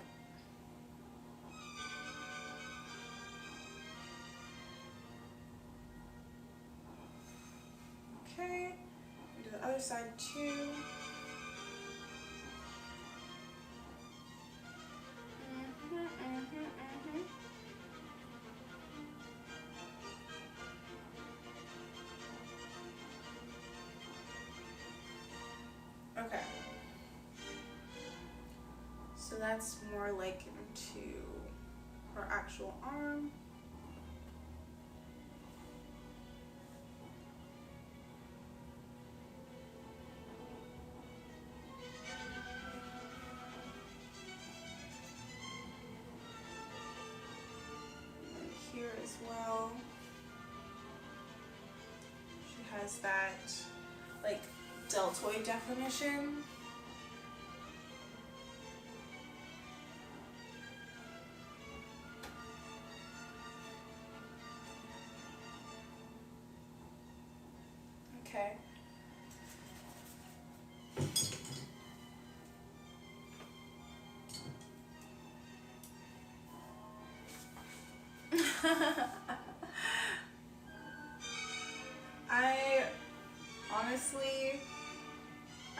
Okay, do the other side too. Okay, so that's more like into her actual arm. And here as well. She has that like deltoid definition. Okay.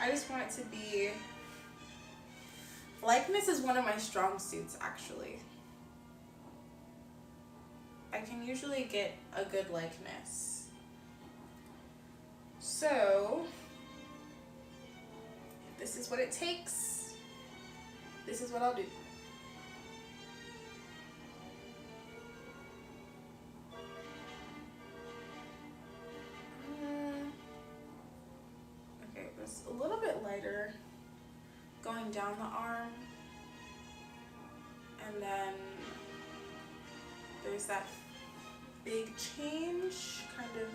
I just want it to be, likeness is one of my strong suits actually. I can usually get a good likeness. So, if this is what it takes, this is what I'll do. Okay, it's a little bit lighter going down the arm, and then there's that big change kind of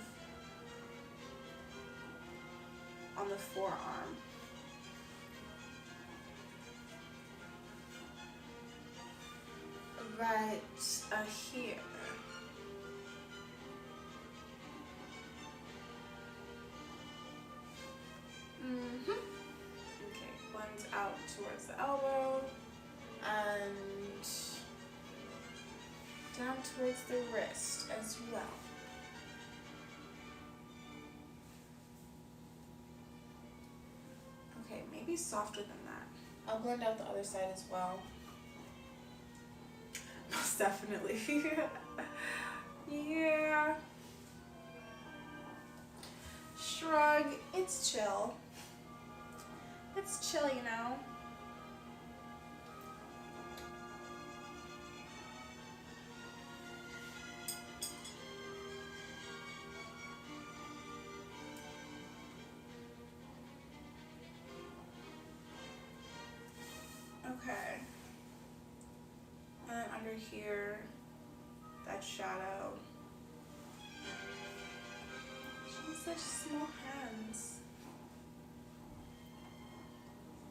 on the forearm. Right here. Okay, blends out towards the elbow and down towards the wrist as well. Okay, maybe softer than that. I'll blend out the other side as well. Most definitely. Yeah. Shrug, it's chill. It's chill, you know. Okay. here, that shadow. She has such small hands.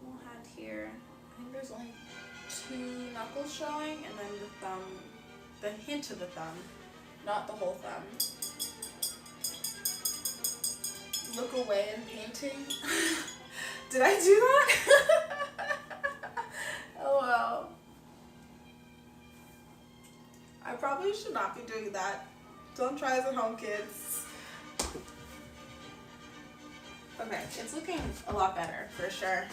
Small hand here. I think there's only 2 knuckles showing, and then the thumb, the hint of the thumb, not the whole thumb. Look away in painting. Did I do that? Oh well. I probably should not be doing that. Don't try this at home, kids. Okay, it's looking a lot better for sure.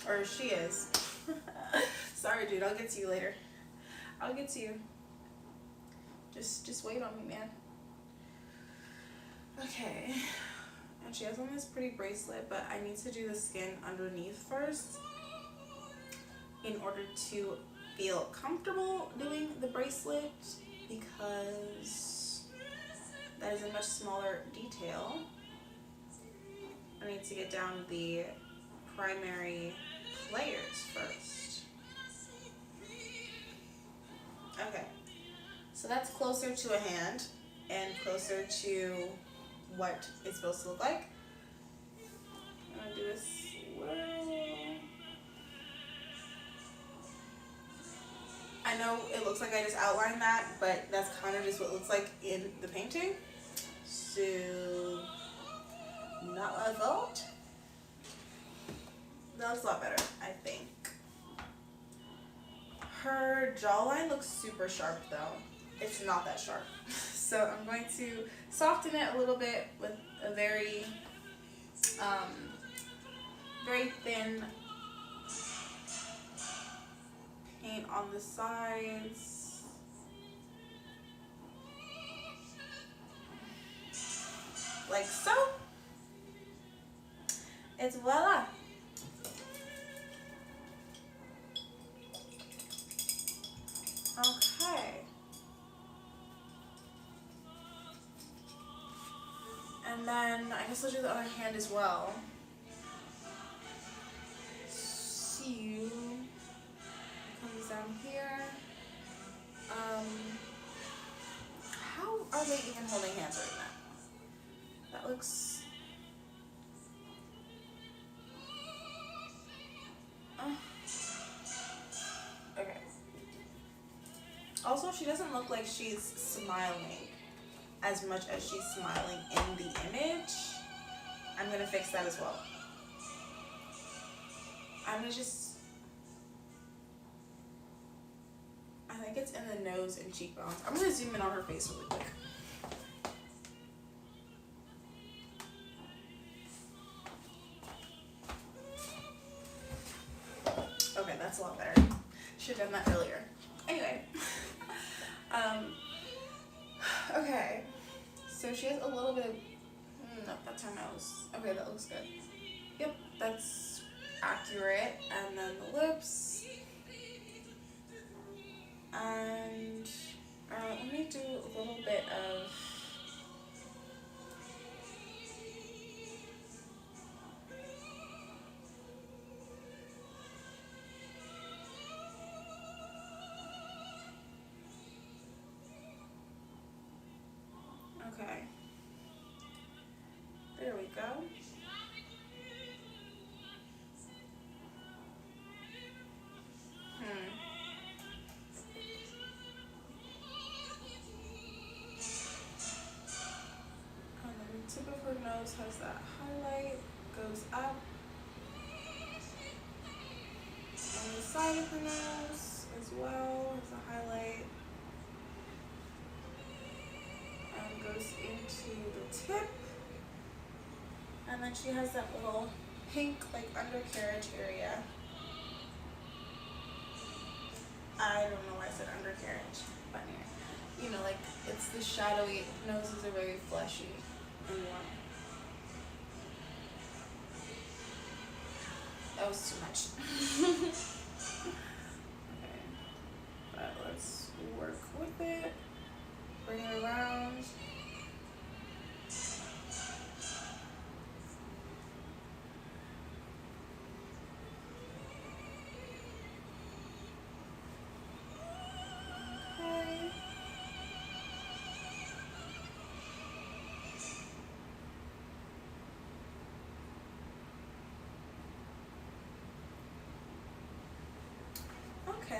Or she is. Sorry, dude. I'll get to you later. I'll get to you. Just wait on me, man. Okay. And she has on this pretty bracelet, but I need to do the skin underneath first in order to feel comfortable doing the bracelet, because that is a much smaller detail. I need to get down the primary layers first. Okay, so that's closer to a hand and closer to what it's supposed to look like. I'm gonna do this swirl. I know it looks like I just outlined that, but that's kind of just what it looks like in the painting. So, not my fault. That looks a lot better, I think. Her jawline looks super sharp though. It's not that sharp. So I'm going to soften it a little bit with a very, very thin paint on the sides. Like so. It's voila. Okay. And then I guess I'll do the other hand as well. So it comes down here. How are they even holding hands right now? That looks. Okay. Also, she doesn't look like she's smiling as much as she's smiling in the image. I'm gonna fix that as well. I'm gonna just, I think it's in the nose and cheekbones. I'm gonna zoom in on her face really quick. Okay, that's a lot better. Should have done that earlier. Anyway. Okay, so she has a little bit of, no, that's her nose. Okay, that looks good. Yep, that's accurate. And then the lips. And let me do a little bit of, okay, there we go. And then the tip of her nose has that highlight, goes up. On the side of her nose as well has a highlight. And goes into the tip. And then she has that little pink, like, undercarriage area. I don't know why I said undercarriage, but anyway. You know, like, it's the shadowy, noses are very fleshy and warm. That was too much. Okay, but let's work with it. Bring it around.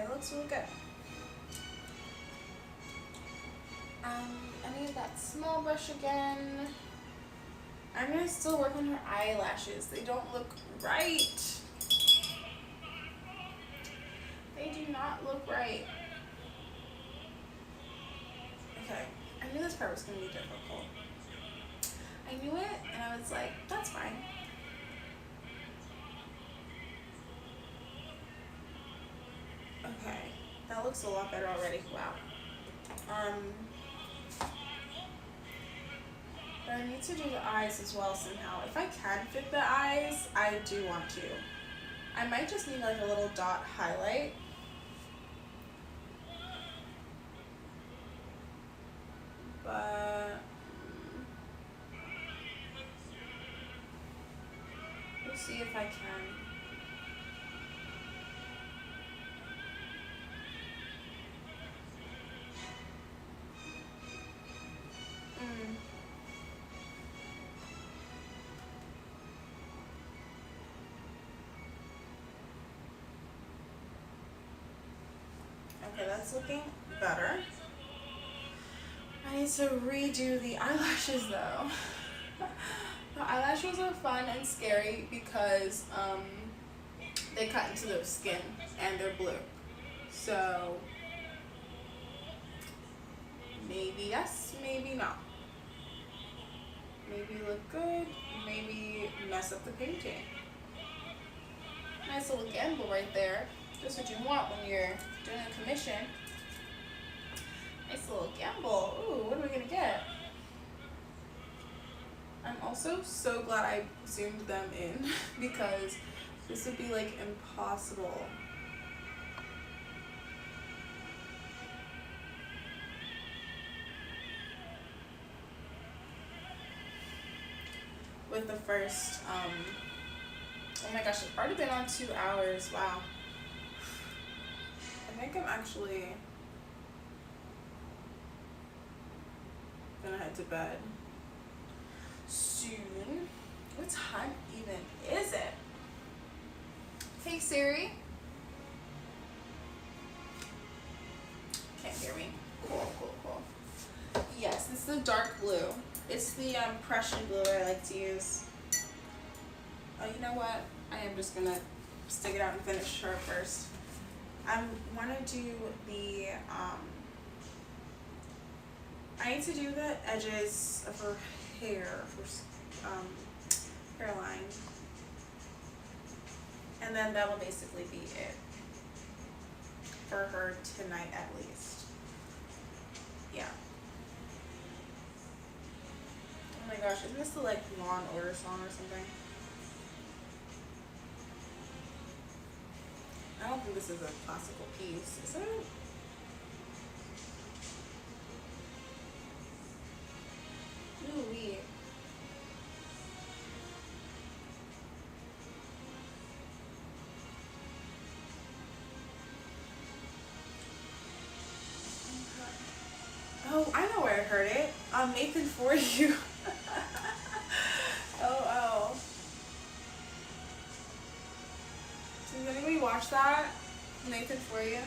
that looks really good. I need that small brush again. I'm gonna still work on her eyelashes. They don't look right. They do not look right. Okay, I knew this part was gonna be difficult. I knew it, and I was like, that's fine. Okay, that looks a lot better already. Wow. But I need to do the eyes as well somehow. If I can fit the eyes, I do want to. I might just need like a little dot highlight. But we'll see if I can. Okay, that's looking better. I need to redo the eyelashes though. The eyelashes are fun and scary because they cut into the skin and they're blue. So maybe yes, maybe not. Maybe look good, maybe mess up the painting. Nice little gamble right there. Just what you want when you're doing a commission. Nice little gamble. Ooh, what are we gonna get? I'm also so glad I zoomed them in because this would be like impossible. With the first, oh my gosh, it's already been on 2 hours. Wow. I think I'm actually gonna head to bed soon. What time even is it? Hey Siri. Can't hear me. Cool, cool, cool. Yes, it's the dark blue. It's the Prussian blue I like to use. Oh, you know what? I am just gonna stick it out and finish her first. I want to do the, I need to do the edges of her hair, hairline. And then that will basically be it for her tonight at least. Yeah. Oh my gosh, isn't this the like Law and Order song or something? I don't think this is a classical piece, is it? Ooh-wee. Oh, I know where I heard it. Nathan For You. Oh. Does anybody watch that? Nathan For You?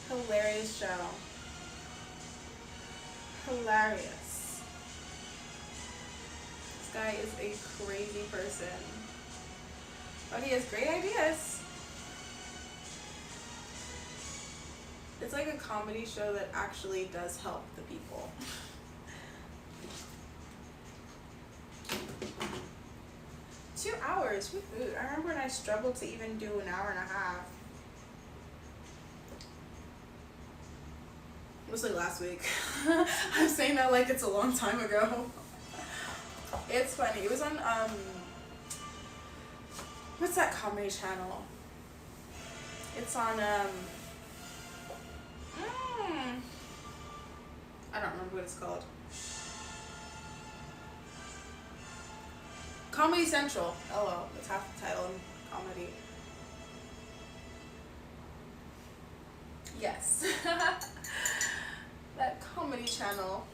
Hilarious show. Hilarious. This guy is a crazy person. But he has great ideas. It's like a comedy show that actually does help the people. 2 hours. Woo-hoo. I remember when I struggled to even do an hour and a half. It was like last week. I'm saying that like it's a long time ago. It's funny. It was on what's that comedy channel? It's on I don't remember what it's called. Comedy Central. LOL. That's half the title in comedy. Yes. That comedy channel.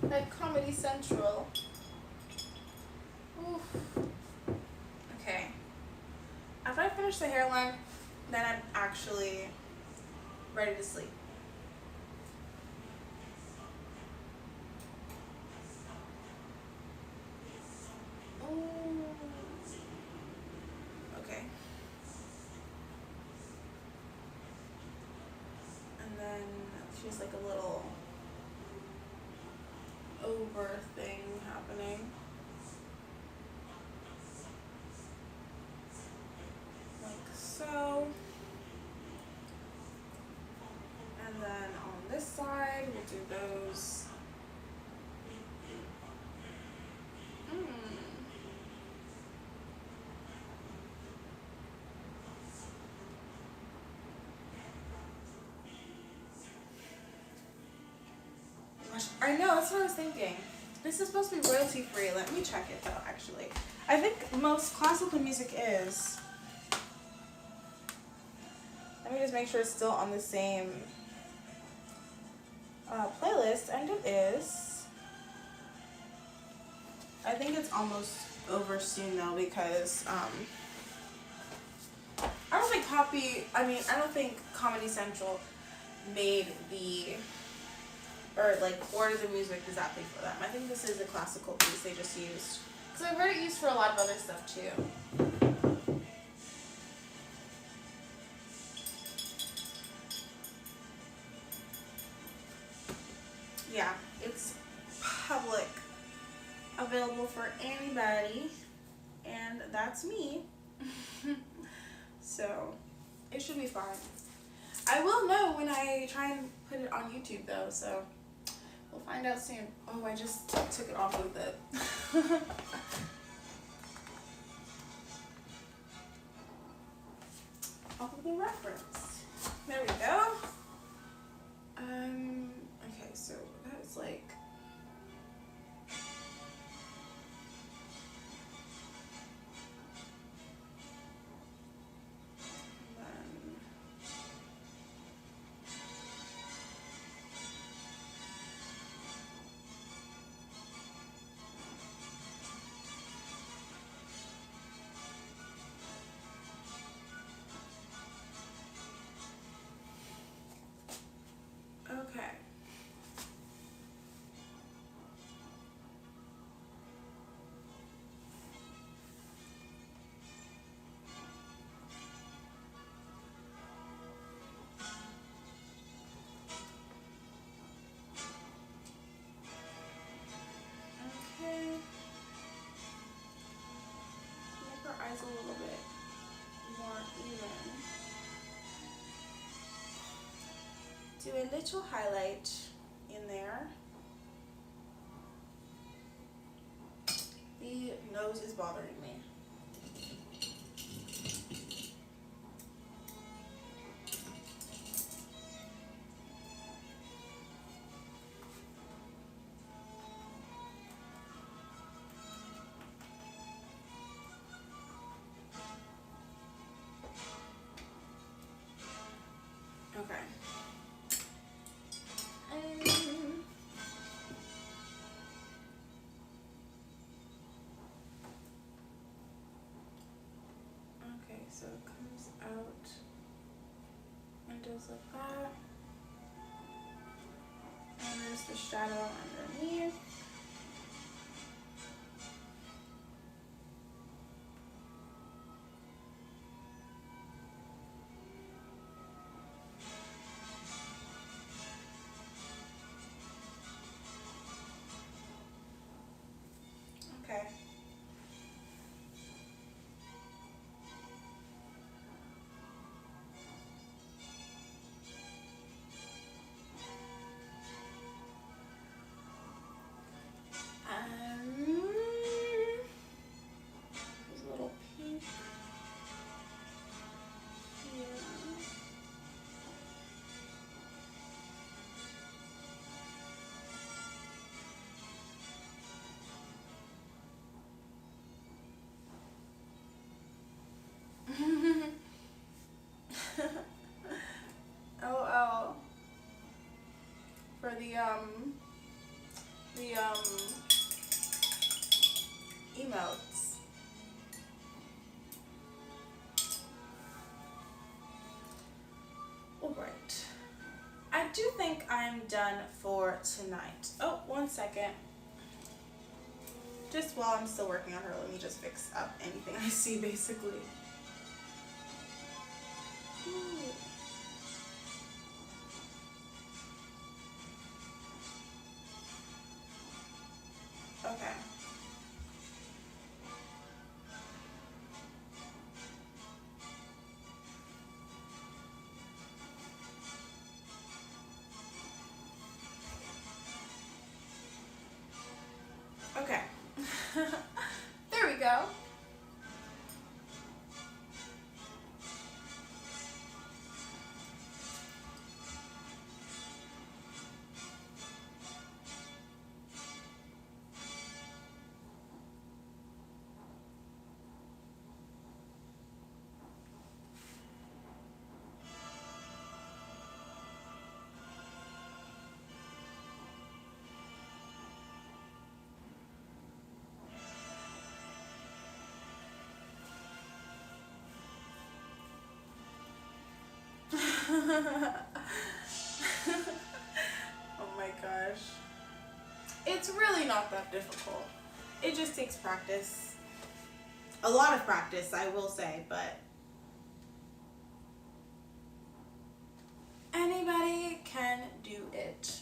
That Comedy Central. Oof. Okay. After I finish the hairline, then I'm actually ready to sleep. Okay. And then she's like a little over thing happening. Like so. And then on this side, we'll do those. I know, that's what I was thinking. This is supposed to be royalty free. Let me check it though, actually. I think most classical music is. Let me just make sure it's still on the same playlist, and it is. I think it's almost over soon though, because I don't think I don't think Comedy Central made the, or like ordered the music exactly for them. I think this is a classical piece they just used. Because I've heard it used for a lot of other stuff too. Yeah, it's public, available for anybody, and that's me. So it should be fine. I will know when I try and put it on YouTube though, so we'll find out soon. Oh, I just took it off of the off of the reference. There we go. Okay, so that was like, okay. Okay. Make our eyes a little bit more even. Do a little highlight in there. The nose is bothering me. Okay. Okay, so it comes out and does like that. And there's the shadow underneath. Okay. There's a little pink here. Oh, for the emotes. think I'm done for tonight. Oh, 1 second. Just while I'm still working on her, let me just fix up anything I see, basically. Ooh. Okay. Okay. There we go. Oh my gosh. It's really not that difficult. It just takes practice. A lot of practice, I will say, but anybody can do it.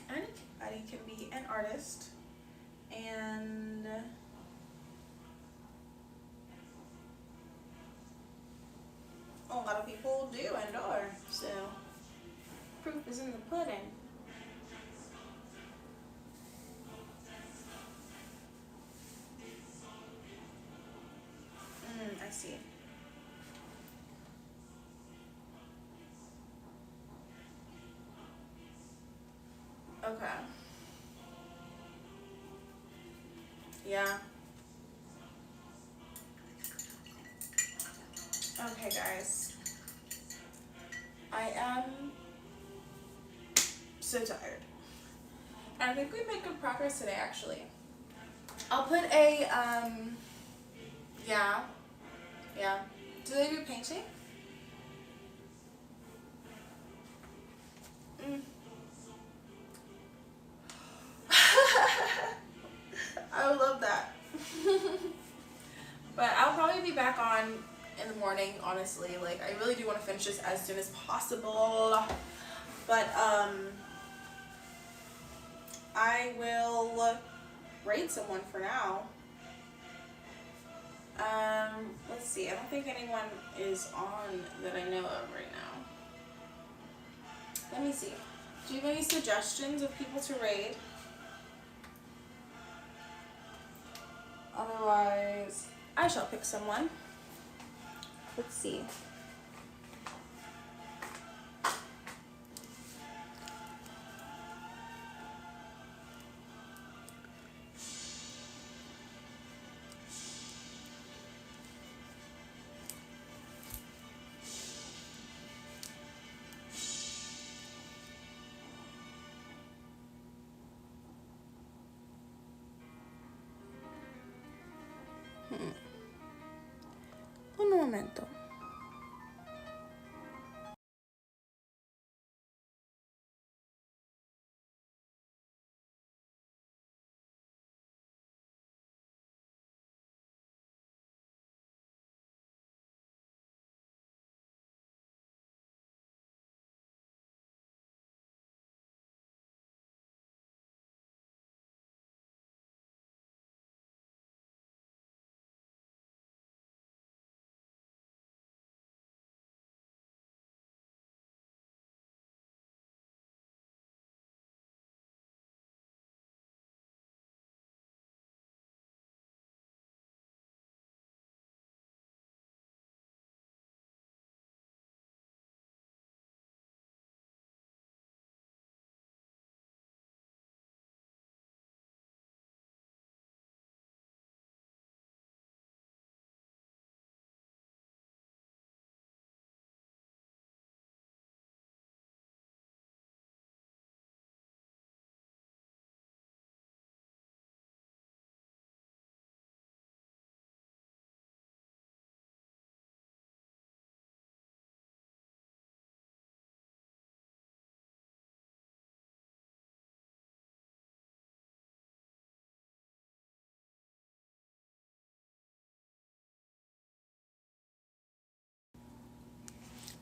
Anybody can be an artist. And a lot of people do and are. So proof is in the pudding. I see. Okay. Yeah. Okay, guys. I am so tired. I think we made good progress today, actually. I'll put a, yeah. Yeah. Do they do painting? Mm. I would love that. But I'll probably be back on in the morning, honestly. Like, I really do want to finish this as soon as possible. But, I will raid someone for now. Let's see. I don't think anyone is on that I know of right now. Let me see. Do you have any suggestions of people to raid? Otherwise, I shall pick someone. Let's see. Un momento.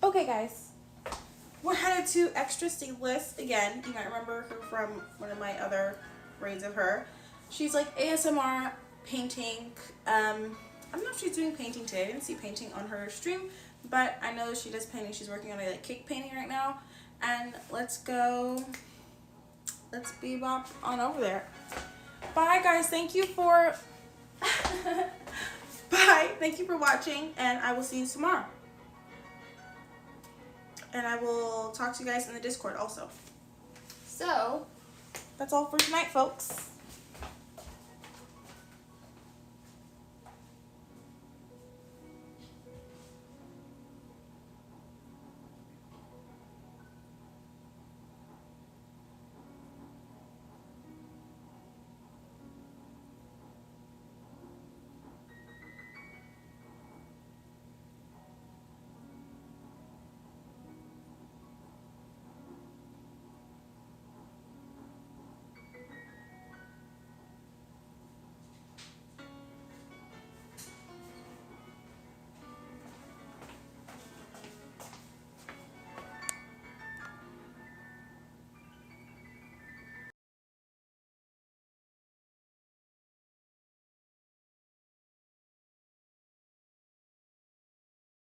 Okay, guys. We're headed to Extra Seamless again. You might remember her from one of my other raids of her. She's like ASMR painting. I don't know if she's doing painting today. I didn't see painting on her stream, but I know she does painting. She's working on a like cake painting right now. And let's go. Let's bebop on over there. Bye, guys. Thank you for. Bye. Thank you for watching, and I will see you tomorrow. And I will talk to you guys in the Discord also. So, that's all for tonight, folks.